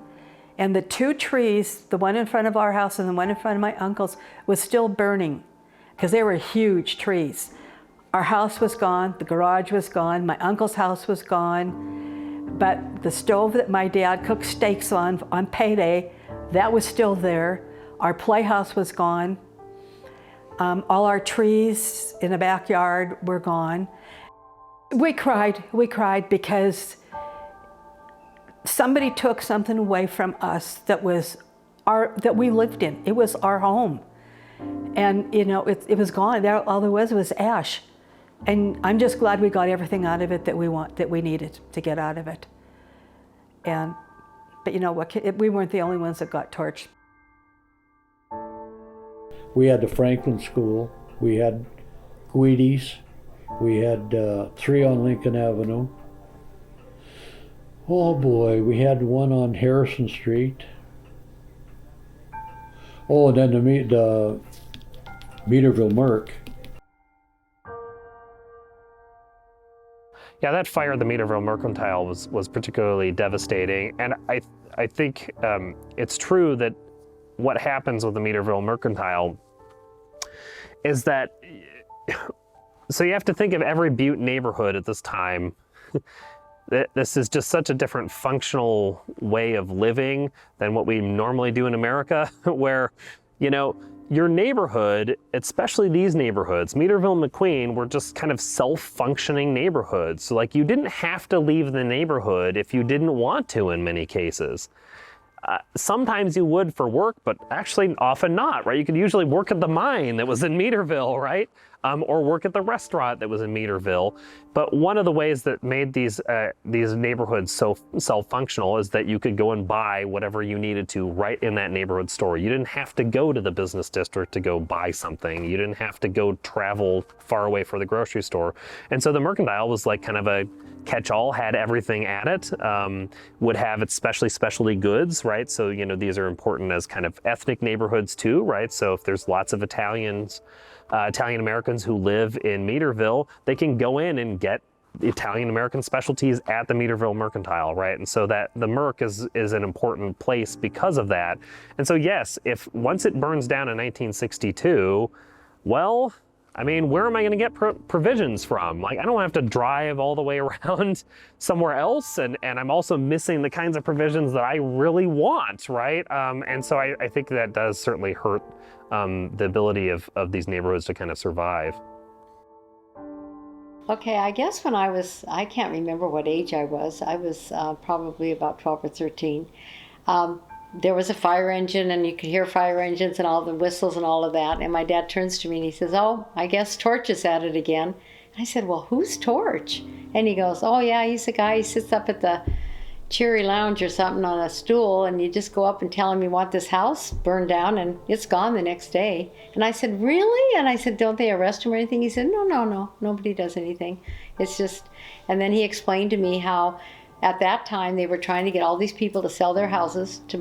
and the two trees, the one in front of our house and the one in front of my uncle's, was still burning because they were huge trees. Our house was gone, the garage was gone, my uncle's house was gone. But the stove that my dad cooked steaks on payday, that was still there. Our playhouse was gone. All our trees in the backyard were gone. We cried because somebody took something away from us that we lived in. It was our home. And you know, it was gone. All there was ash. And I'm just glad we got everything out of it that we needed to get out of it. But you know what? We weren't the only ones that got torched. We had the Franklin School. We had Guidi's. We had 3 on Lincoln Avenue. Oh boy, we had one on Harrison Street. Oh, and then the Meaderville Merc. Yeah, that fire at the Meaderville Mercantile was particularly devastating, and I think it's true that what happens with the Meaderville Mercantile is that, so you have to think of every Butte neighborhood at this time. This is just such a different functional way of living than what we normally do in America, where, you know, your neighborhood, especially these neighborhoods, Meaderville and McQueen, were just kind of self-functioning neighborhoods. So like you didn't have to leave the neighborhood if you didn't want to in many cases. Sometimes you would for work, but actually often not, right? You could usually work at the mine that was in Meaderville, right? Or work at the restaurant that was in Meaderville. But one of the ways that made these neighborhoods so self-functional is that you could go and buy whatever you needed to right in that neighborhood store. You didn't have to go to the business district to go buy something. You didn't have to go travel far away for the grocery store. And so the Mercantile was like kind of a catch-all, had everything at it, would have especially specialty goods, right? So, you know, these are important as kind of ethnic neighborhoods too, right? So if there's lots of Italian Americans who live in Meaderville, they can go in and get Italian American specialties at the Meaderville Mercantile, right? And so that the Merc is an important place because of that. And so yes, if once it burns down in 1962, well, I mean, where am I going to get provisions from? Like, I don't have to drive all the way around somewhere else, and I'm also missing the kinds of provisions that I really want, right? And so I think that does certainly hurt the ability of these neighborhoods to kind of survive. Okay, I guess when I can't remember what age I was probably about 12 or 13. There was a fire engine, and you could hear fire engines and all the whistles and all of that. And my dad turns to me and he says, "Oh, I guess Torch is at it again." And I said, "Well, who's Torch?" And he goes, "Oh yeah, he's the guy, he sits up at the Cheery Lounge or something on a stool, and you just go up and tell him you want this house burned down, and it's gone the next day." And I said, "Really?" And I said, "Don't they arrest him or anything?" He said, No, nobody does anything. It's just," and then he explained to me how at that time they were trying to get all these people to sell their houses to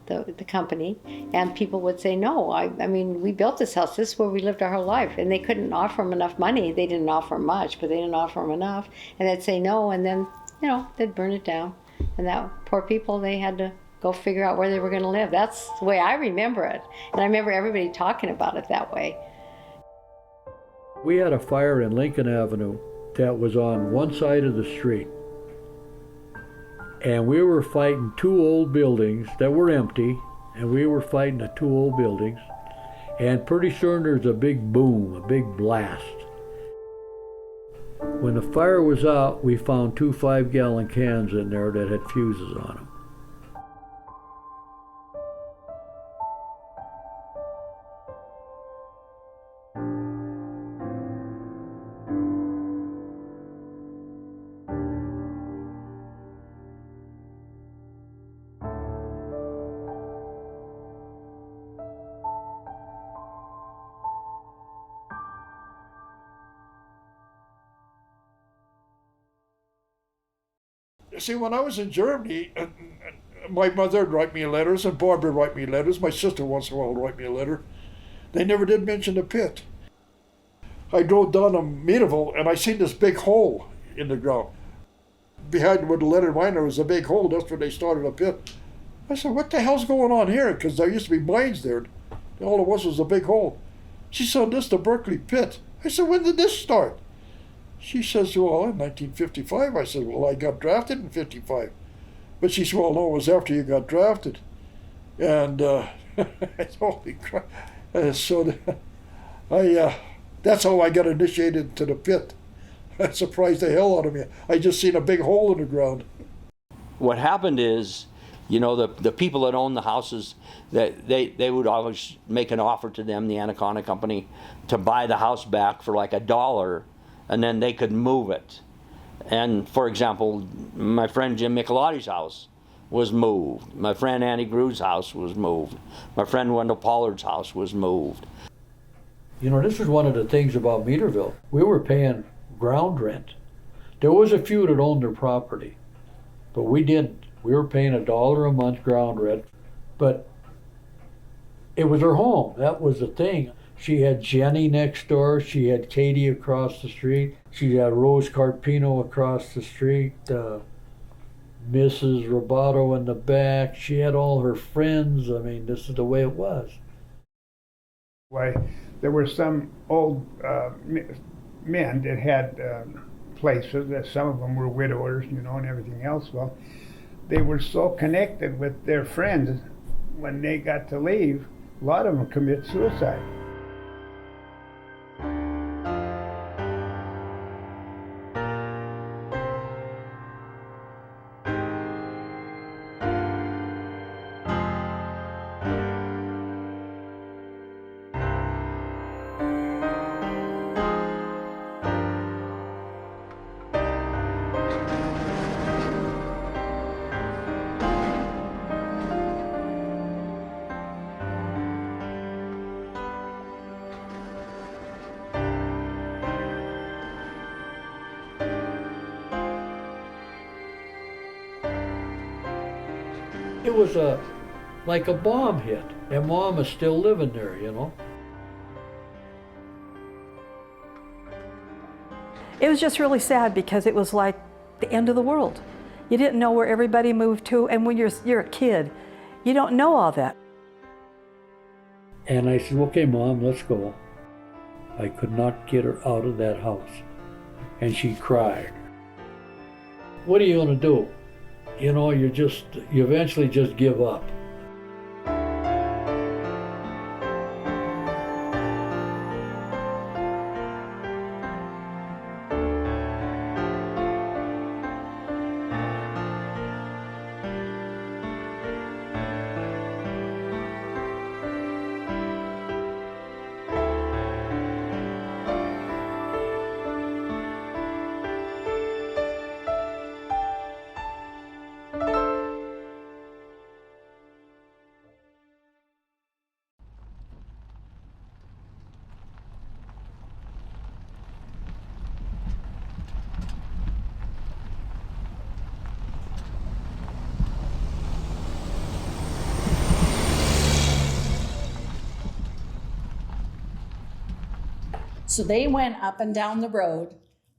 the company, and people would say, "No, I mean, we built this house, this is where we lived our whole life," and they couldn't offer them enough money. They didn't offer much, but they didn't offer them enough, and they'd say no, and then, you know, they'd burn it down. And that poor people, they had to go figure out where they were going to live. That's the way I remember it, and I remember everybody talking about it that way. We had a fire in Lincoln Avenue that was on one side of the street, and we were fighting two old buildings that were empty, and we were fighting the two old buildings, and pretty soon there's a big boom, a big blast. When the fire was out, we found 2 5-gallon cans in there that had fuses on them. See, when I was in Germany, my mother would write me letters, and Barbara would write me letters. My sister once in a while would write me a letter. They never did mention the pit. I drove down to Meaderville, and I seen this big hole in the ground. Behind where the letter mine, there was a big hole. That's where they started a pit. I said, "What the hell's going on here?" Because there used to be mines there. All it was a big hole. She said, "This is the Berkeley pit." I said, "When did this start?" She says, "Well, in 1955. I said, "Well, I got drafted in 55. But she said, "Well, no, it was after you got drafted." And holy crap. That's how I got initiated to the pit. That surprised the hell out of me. I just seen a big hole in the ground. What happened is, you know, the people that owned the houses, that they would always make an offer to them, the Anaconda Company, to buy the house back for like $1, and then they could move it. And for example, my friend Jim Michelotti's house was moved. My friend Andy Grude's house was moved. My friend Wendell Pollard's house was moved. You know, this is one of the things about Meaderville. We were paying ground rent. There was a few that owned their property, But we didn't. We were paying $1 a month ground rent, but it was her home. That was the thing. She had Jenny next door. She had Katie across the street. She had Rose Carpino across the street. Mrs. Roboto in the back. She had all her friends. I mean, this is the way it was. Why, there were some old men that had places, that some of them were widowers, you know, and everything else. Well, they were so connected with their friends when they got to leave, a lot of them commit suicide. It was like a bomb hit, and Mom is still living there, you know. It was just really sad because it was like the end of the world. You didn't know where everybody moved to, and when you're a kid, you don't know all that. And I said, okay, Mom, let's go. I could not get her out of that house. And she cried. What are you going to do? You know, you eventually just give up. So they went up and down the road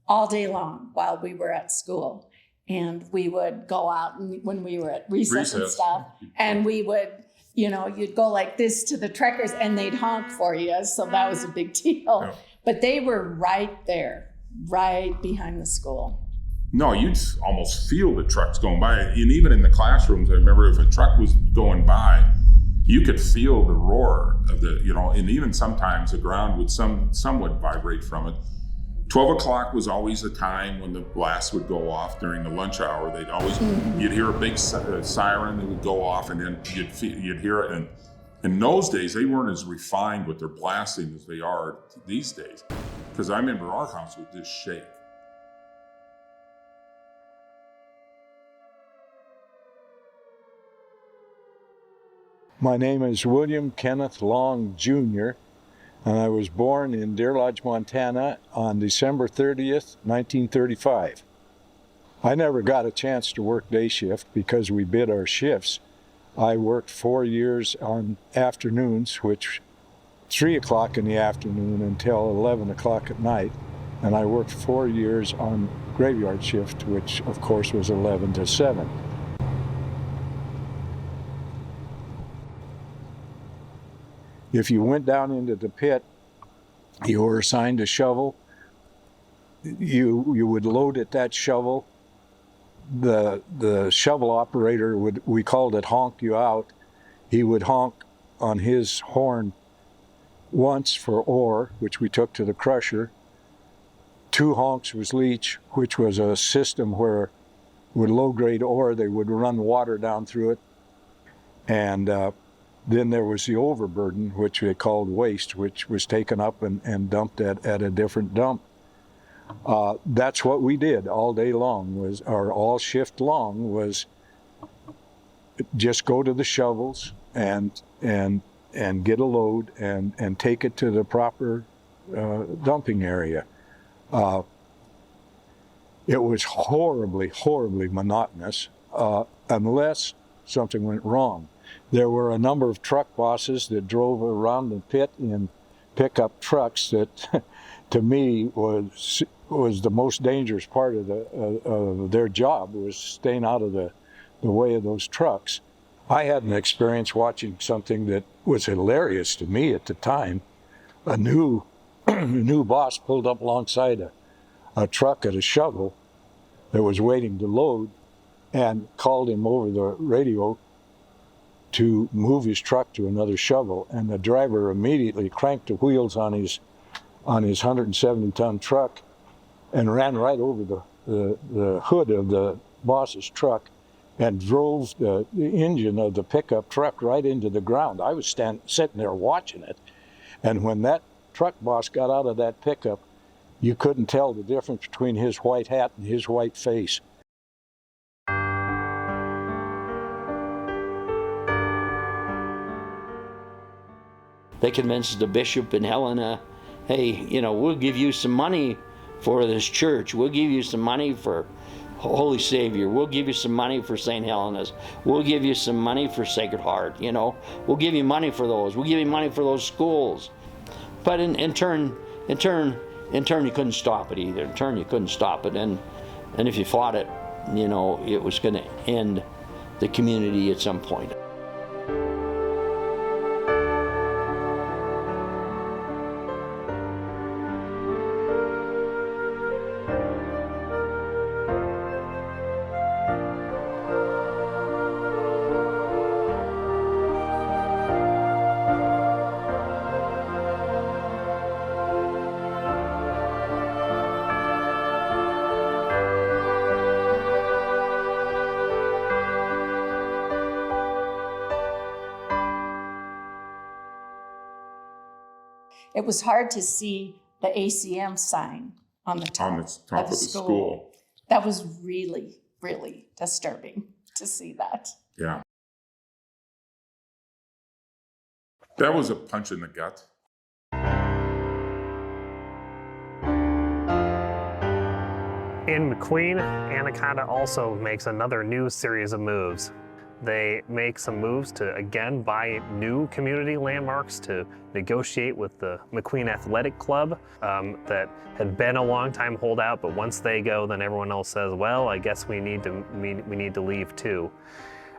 all day long while we were at school. And we would go out and when we were at recess and stuff, and we would, you know, you'd go like this to the trekkers and they'd honk for you. So that was a big deal. Yeah. But they were right there, right behind the school. No, you'd almost feel the trucks going by. And even in the classrooms, I remember if a truck was going by, you could feel the roar of the, you know, and even sometimes the ground would somewhat vibrate from it. 12 o'clock was always the time when the blast would go off during the lunch hour. They'd always, you'd hear a big siren that would go off, and then you'd hear it. And in those days, they weren't as refined with their blasting as they are these days. Because I remember our house would just shake. My name is William Kenneth Long, Jr., and I was born in Deer Lodge, Montana on December 30th, 1935. I never got a chance to work day shift because we bid our shifts. I worked 4 years on afternoons, which 3 o'clock in the afternoon until 11 o'clock at night, and I worked 4 years on graveyard shift, which of course was 11 to 7. If you went down into the pit, you were assigned a shovel. You would load at that shovel. The shovel operator would, we called it honk you out. He would honk on his horn once for ore, which we took to the crusher. 2 honks was leach, which was a system where with low-grade ore, they would run water down through it. And then there was the overburden, which they called waste, which was taken up and dumped at a different dump. That's what we did all day long, or all shift long, was just go to the shovels and get a load and take it to the proper dumping area. It was horribly, horribly monotonous. unless something went wrong. There were a number of truck bosses that drove around the pit in pickup trucks that, to me, was the most dangerous part of their job, was staying out of the way of those trucks. I had an experience watching something that was hilarious to me at the time. A new boss pulled up alongside a truck at a shovel that was waiting to load and called him over the radio to move his truck to another shovel, and the driver immediately cranked the wheels on his 170-ton truck and ran right over the hood of the boss's truck and drove the engine of the pickup truck right into the ground. I was sitting there watching it, and when that truck boss got out of that pickup, you couldn't tell the difference between his white hat and his white face. They convinced the bishop in Helena, hey, you know, we'll give you some money for this church. We'll give you some money for Holy Savior. We'll give you some money for St. Helena's. We'll give you some money for Sacred Heart, you know. We'll give you money for those. We'll give you money for those schools. But in turn, you couldn't stop it either. In turn, you couldn't stop it. And if you fought it, you know, it was going to end the community at some point. It was hard to see the ACM sign on the top, of the school. That was really, really disturbing to see that. Yeah. That was a punch in the gut. In McQueen, Anaconda also makes another new series of moves. They make some moves to, again, buy new community landmarks to negotiate with the McQueen Athletic Club that had been a long-time holdout, but once they go, then everyone else says, well, I guess we need to leave too.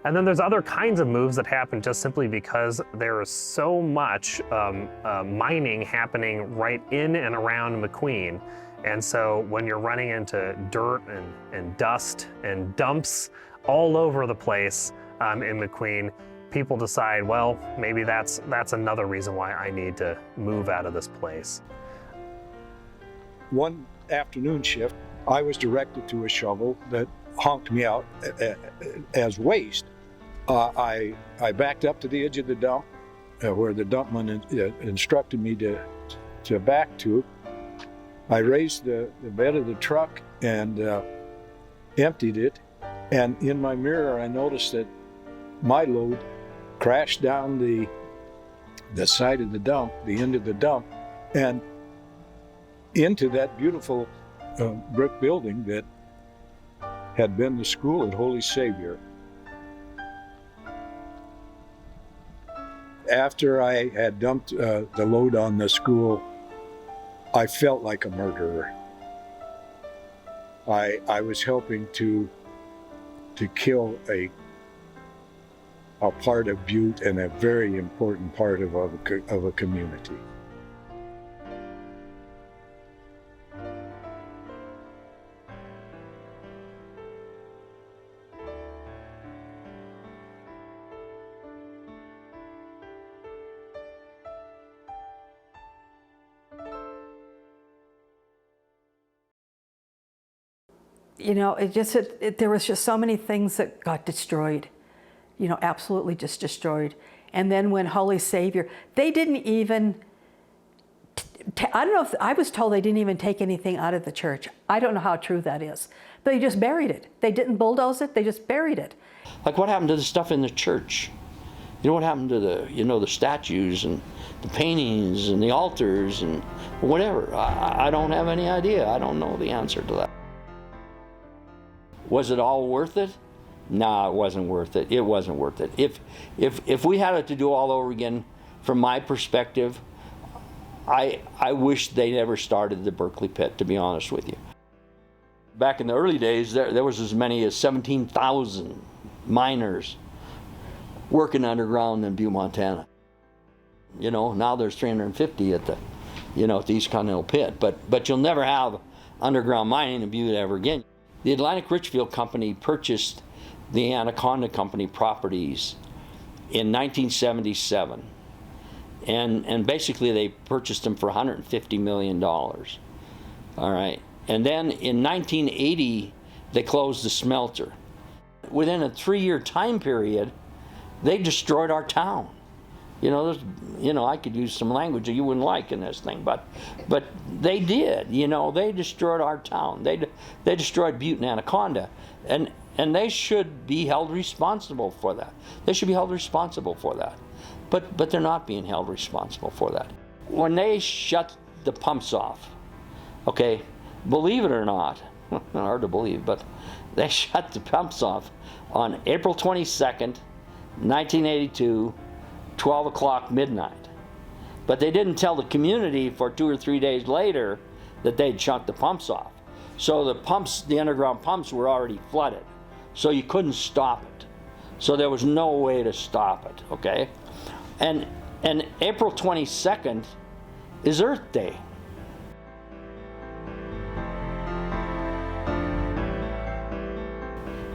And then there's other kinds of moves that happen just simply because there is so much mining happening right in and around McQueen. And so when you're running into dirt and dust and dumps all over the place, in McQueen, people decide, well, maybe that's another reason why I need to move out of this place. One afternoon shift, I was directed to a shovel that honked me out as waste. I backed up to the edge of the dump where the dumpman instructed me to back to. I raised the bed of the truck and emptied it, and in my mirror I noticed that my load crashed down the side of the dump, the end of the dump, and into that beautiful brick building that had been the school at Holy Savior. After I had dumped the load on the school, I felt like a murderer. I was helping to kill a part of Butte and a very important part of a community. You know, there was just so many things that got destroyed. You know, absolutely just destroyed. And then when Holy Savior, they didn't even, I don't know if, I was told they didn't even take anything out of the church. I don't know how true that is. But they just buried it. They didn't bulldoze it, they just buried it. Like what happened to the stuff in the church? You know what happened to the statues and the paintings and the altars and whatever? I don't have any idea. I don't know the answer to that. Was it all worth it? No, it wasn't worth it. It wasn't worth it. If we had it to do all over again, from my perspective, I wish they never started the Berkeley pit, to be honest with you. Back in the early days, there was as many as 17,000 miners working underground in Butte, Montana. You know, now there's 350 at the, at the East Continental Pit, but you'll never have underground mining in Butte ever again. The Atlantic Richfield Company purchased the Anaconda Company properties in 1977. And basically they purchased them for $150 million. All right. And then in 1980, they closed the smelter. Within a 3-year time period, they destroyed our town. I could use some language that you wouldn't like in this thing, but they did. They destroyed our town. They destroyed Butte and Anaconda, and they should be held responsible for that. They should be held responsible for that, but they're not being held responsible for that. When they shut the pumps off, okay, believe it or not, hard to believe, but they shut the pumps off on April 22nd, 1982. 12 o'clock midnight. But they didn't tell the community for 2 or 3 days later that they'd shut the pumps off. So the underground pumps were already flooded. So you couldn't stop it. So there was no way to stop it, okay? And April 22nd is Earth Day.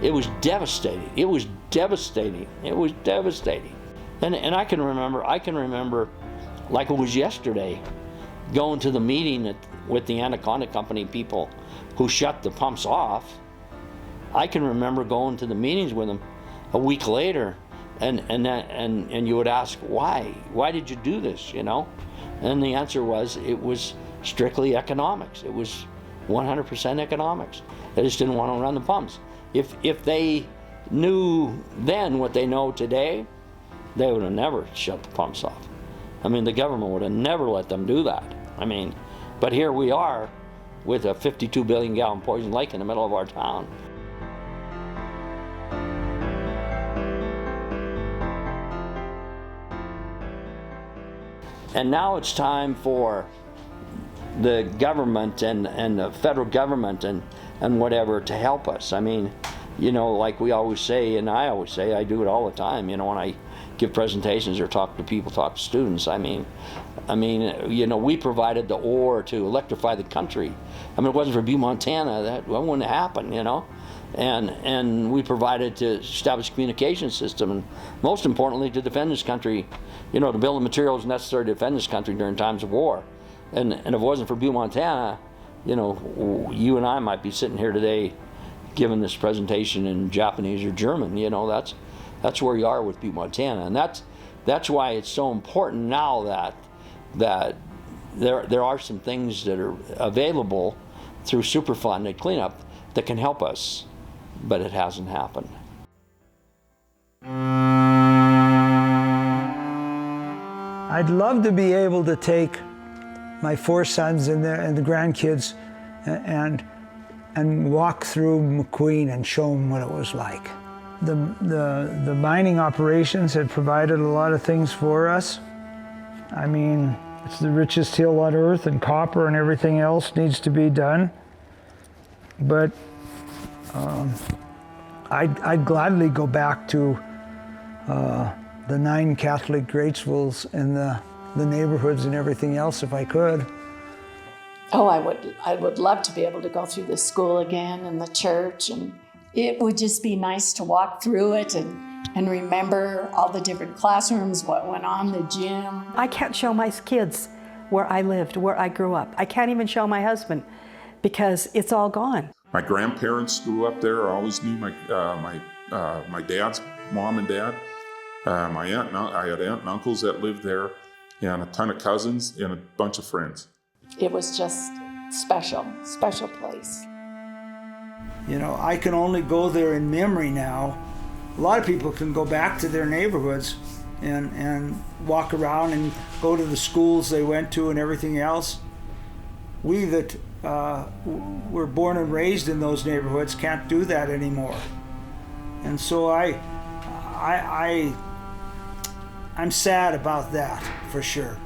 It was devastating. It was devastating. It was devastating. And I can remember like it was yesterday, going to the meeting with the Anaconda Company people who shut the pumps off. I can remember going to the meetings with them a week later, and you would ask, why? Why did you do this, And the answer was, it was strictly economics. It was 100% economics. They just didn't want to run the pumps. If they knew then what they know today, they would have never shut the pumps off. I mean, the government would have never let them do that. I mean, but here we are with a 52 billion gallon poison lake in the middle of our town. And now it's time for the government and the federal government and whatever to help us. I mean, like we always say, and I always say, I do it all the time, when I give presentations or talk to people, talk to students. I mean, we provided the ore to electrify the country. I mean, it wasn't for Butte, Montana, that wouldn't happen, And we provided to establish a communication system, and most importantly, to defend this country, to build the materials necessary to defend this country during times of war. And if it wasn't for Butte, Montana, you and I might be sitting here today giving this presentation in Japanese or German. That's where you are with Butte, Montana, and that's why it's so important now that there are some things that are available through Superfund and cleanup that can help us, but it hasn't happened. I'd love to be able to take my 4 sons and the grandkids and walk through McQueen and show them what it was like. The mining operations had provided a lot of things for us. I mean, it's the richest hill on earth, and copper and everything else needs to be done. But I'd gladly go back to the 9 Catholic Gratesvilles and the neighborhoods and everything else if I could. Oh, I would love to be able to go through the school again and the church, and it would just be nice to walk through it and remember all the different classrooms, what went on, the gym. I can't show my kids where I lived, where I grew up. I can't even show my husband because it's all gone. My grandparents grew up there. I always knew my dad's mom and dad. I had aunt and uncles that lived there, and a ton of cousins and a bunch of friends. It was just special place. I can only go there in memory now. A lot of people can go back to their neighborhoods and walk around and go to the schools they went to and everything else. We that were born and raised in those neighborhoods can't do that anymore. And so I'm sad about that, for sure,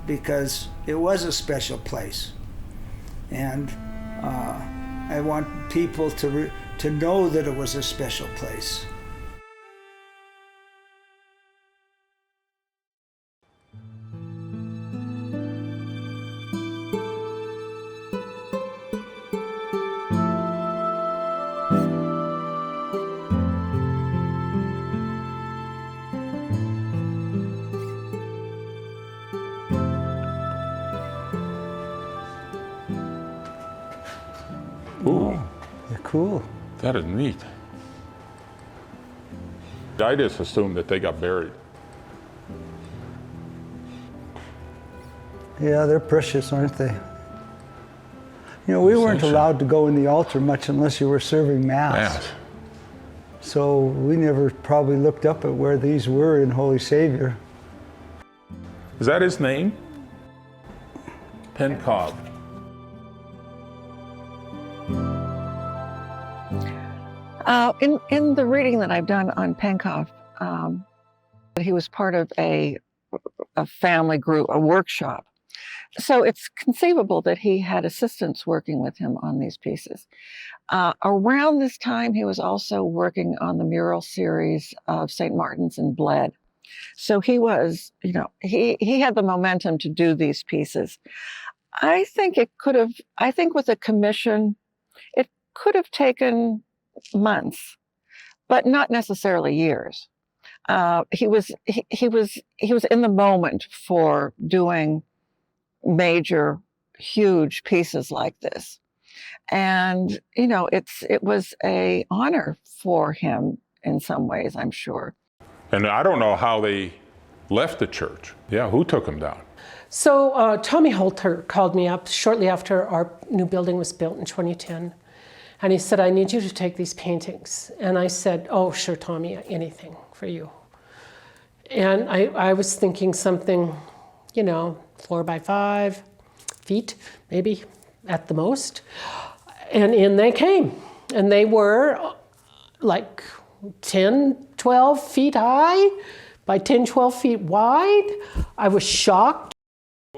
because it was a special place, and I want people to know that it was a special place. Ooh, They're cool. that is neat. I just assumed that they got buried. Yeah, they're precious, aren't they? You know, we weren't allowed to go in the altar much unless you were serving Mass. So we never probably looked up at where these were in Holy Savior. Is that his name? Pencroft. In the reading that I've done on Pencroft, he was part of a family group, a workshop. So it's conceivable that he had assistants working with him on these pieces. Around this time, he was also working on the mural series of St. Martin's in Bled. So he was, you know, he had the momentum to do these pieces. I think with a commission, it could have taken months, but not necessarily years. He was in the moment for doing major, huge pieces like this, and you know, it was an honor for him in some ways, I'm sure. And I don't know how they left the church. Yeah, who took them down? So Tommy Holter called me up shortly after our new building was built in 2010. And he said, I need you to take these paintings. And I said, oh, sure, Tommy, anything for you. And I was thinking something, you know, 4 by 5 feet, maybe at the most. And in they came. And they were like 10, 12 feet high by 10, 12 feet wide. I was shocked.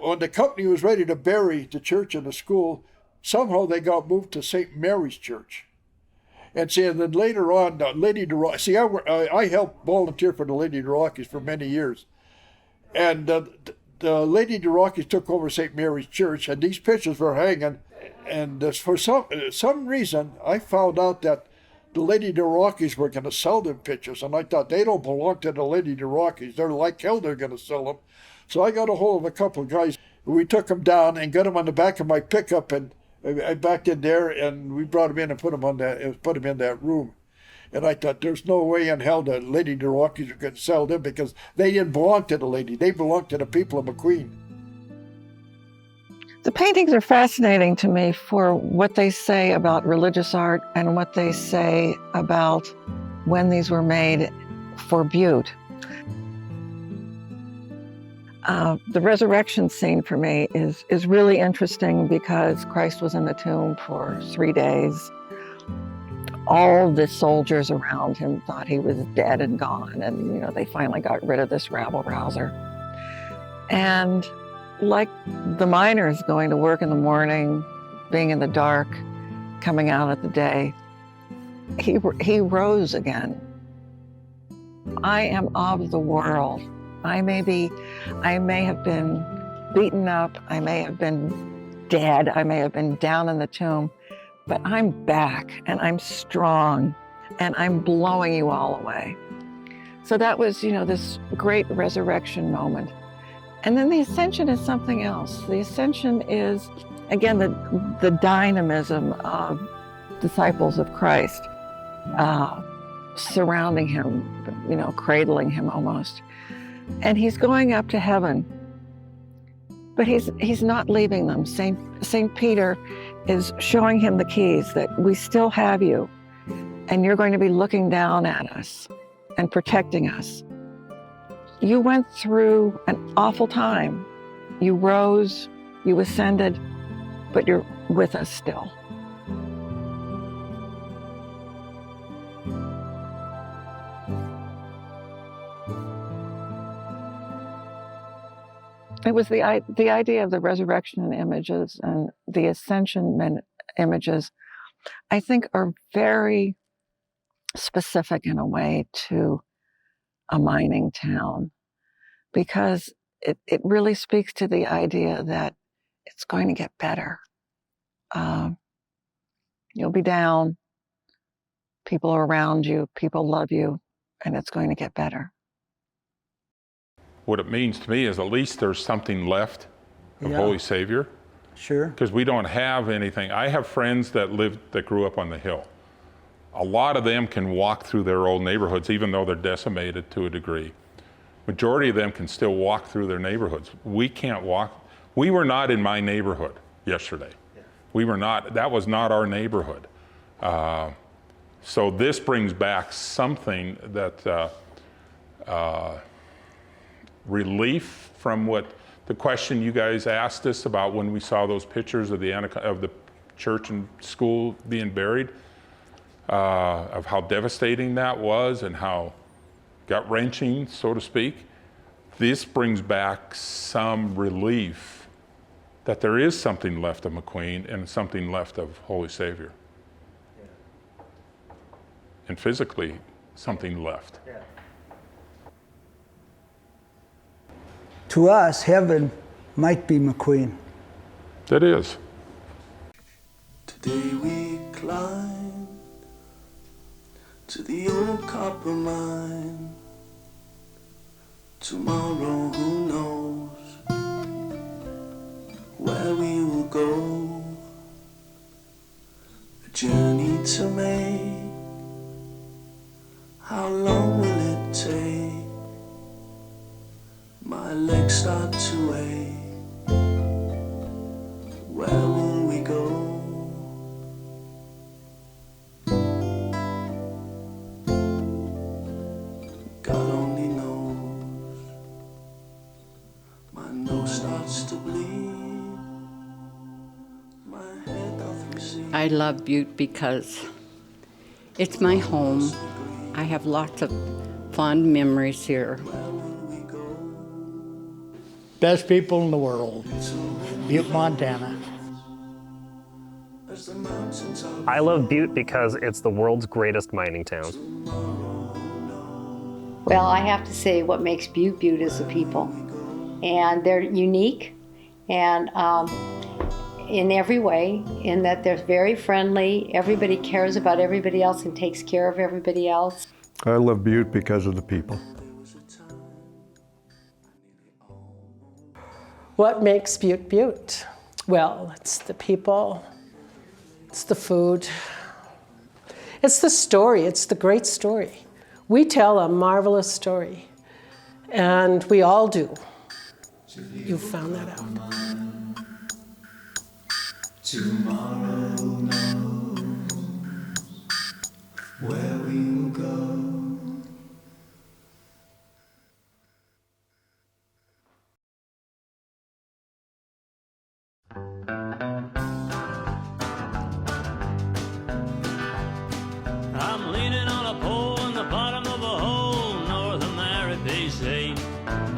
When the company was ready to bury the church and the school, somehow they got moved to St. Mary's Church. And see, and then later on, Lady DeRockies, see, I helped volunteer for the Lady DeRockies for many years. And the Lady DeRockies took over St. Mary's Church, and these pictures were hanging. And for some reason, I found out that the Lady DeRockies were going to sell them pictures. And I thought, they don't belong to the Lady DeRockies. They're like hell, they're going to sell them. So I got a hold of a couple of guys. We took them down and got them on the back of my pickup, and I backed in there, and we brought them in and put them in that room. And I thought, there's no way in hell the Lady DeRockies are going to sell them, because they didn't belong to the lady. They belonged to the people of McQueen. The paintings are fascinating to me for what they say about religious art and what they say about when these were made for Butte. The resurrection scene for me is really interesting because Christ was in the tomb for 3 days. All the soldiers around him thought he was dead and gone, and you know, they finally got rid of this rabble-rouser. And like the miners going to work in the morning, being in the dark, coming out at the day, he rose again. I am of the world. I may have been beaten up, I may have been dead, I may have been down in the tomb, but I'm back and I'm strong and I'm blowing you all away. So that was, you know, this great resurrection moment. And then the ascension is something else. The ascension is, again, the dynamism of disciples of Christ, surrounding him, you know, cradling him almost. And he's going up to heaven, but he's not leaving them. Saint Peter is showing him the keys, that we still have you, and you're going to be looking down at us and protecting us. You went through an awful time. You rose, you ascended, but you're with us still. It was the idea of the resurrection images and the ascension images, I think, are very specific in a way to a mining town, because it really speaks to the idea that it's going to get better. You'll be down, people are around you, people love you, and it's going to get better. What it means to me is at least there's something left of Yeah. Holy Savior. Sure. Because we don't have anything. I have friends that grew up on the hill. A lot of them can walk through their old neighborhoods, even though they're decimated to a degree. Majority of them can still walk through their neighborhoods. We can't walk. We were not in my neighborhood yesterday. We were not, that was not our neighborhood. So this brings back something that, relief from what the question you guys asked us about when we saw those pictures of the church and school being buried, of how devastating that was and how gut-wrenching, so to speak. This brings back some relief that there is something left of McQueen and something left of Holy Savior. And physically, something left. To us, heaven might be McQueen. That is. Today we climb to the old copper mine. Tomorrow, who knows where we will go? A journey to make. How long will it take? My legs start to ache. Where will we go? God only knows. My nose starts to bleed. My head doth recede. I love Butte because it's my home. I have lots of fond memories here. Best people in the world, Butte, Montana. I love Butte because it's the world's greatest mining town. Well, I have to say what makes Butte Butte is the people. And they're unique and in every way, in that they're very friendly. Everybody cares about everybody else and takes care of everybody else. I love Butte because of the people. What makes Butte Butte? Well, it's the people, it's the food, it's the story, it's the great story. We tell a marvelous story, and we all do. You found that out. Tomorrow knows where we will go. I'm leaning on a pole in the bottom of a hole north of Mary Sea.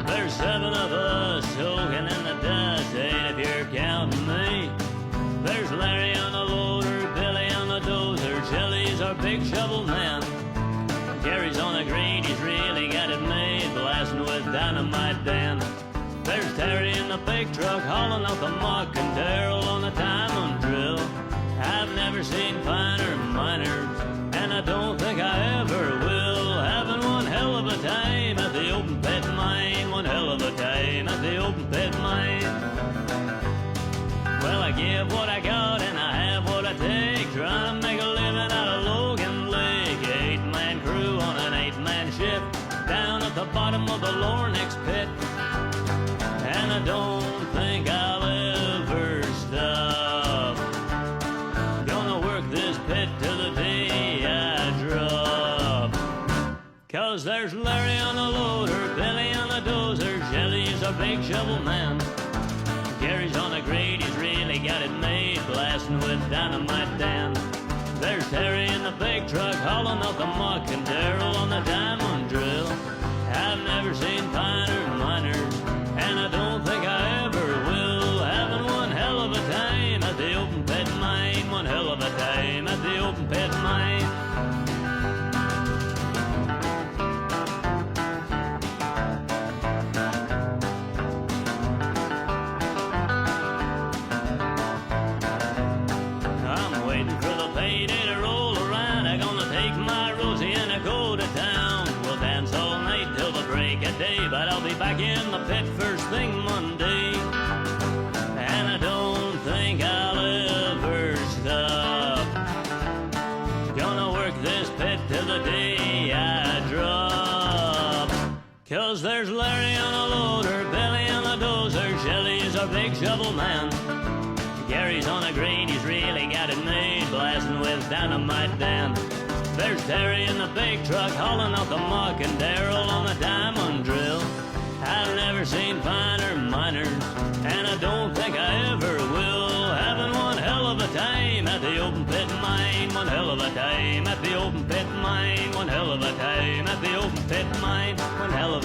There's 7 of us soaking in the dust, 8 if you're counting me. There's Larry on the loader, Billy on the dozer, Shelly's our big shovel man. Gary's on the grade, he's really got it made, blasting with dynamite then. There's Terry in the big truck, hauling out the muck, and Daryl on the diamond drill. I've never seen finer miners, and I don't think I ever will. Having one hell of a time at the open pit mine, one hell of a time at the open pit mine. Well, I give what I got and I have what I take, trying to make a living out of Logan Lake. 8-man crew on an 8-man ship, down at the bottom of the Lornex pit. And I don't think I'll ever stop. Gonna work this pit till the day I drop. 'Cause there's Larry on the loader, Billy on the dozer, Shelly's a big shovel man. Gary's on the grade, he's really got it made, blasting with dynamite Dan. There's Terry in the big truck, hauling out the muck, and Daryl on the diamond drill. I've never seen finer miners, and I don't think I open pit mine. I'm waiting for the payday to roll around. I'm gonna take my Rosie and I go to town. We'll dance all night till the break of day, but I'll be back in the pit first thing Monday. And I don't think I'll ever stop. Gonna work this pit till the day I drop. 'Cause there's Larry on a loader, Billy on a dozer, Shelly's our big shovel man. Gary's on a grade, he's really got it made, blasting with dynamite Dan. There's Terry in the big truck, hauling out the muck, and Daryl on the diamond drill. I've never seen finer miners, and I don't think I ever will. Having one hell of a time at the open pit mine, one hell of a time at the open pit mine, one hell of a time at the open pit mine, one hell of a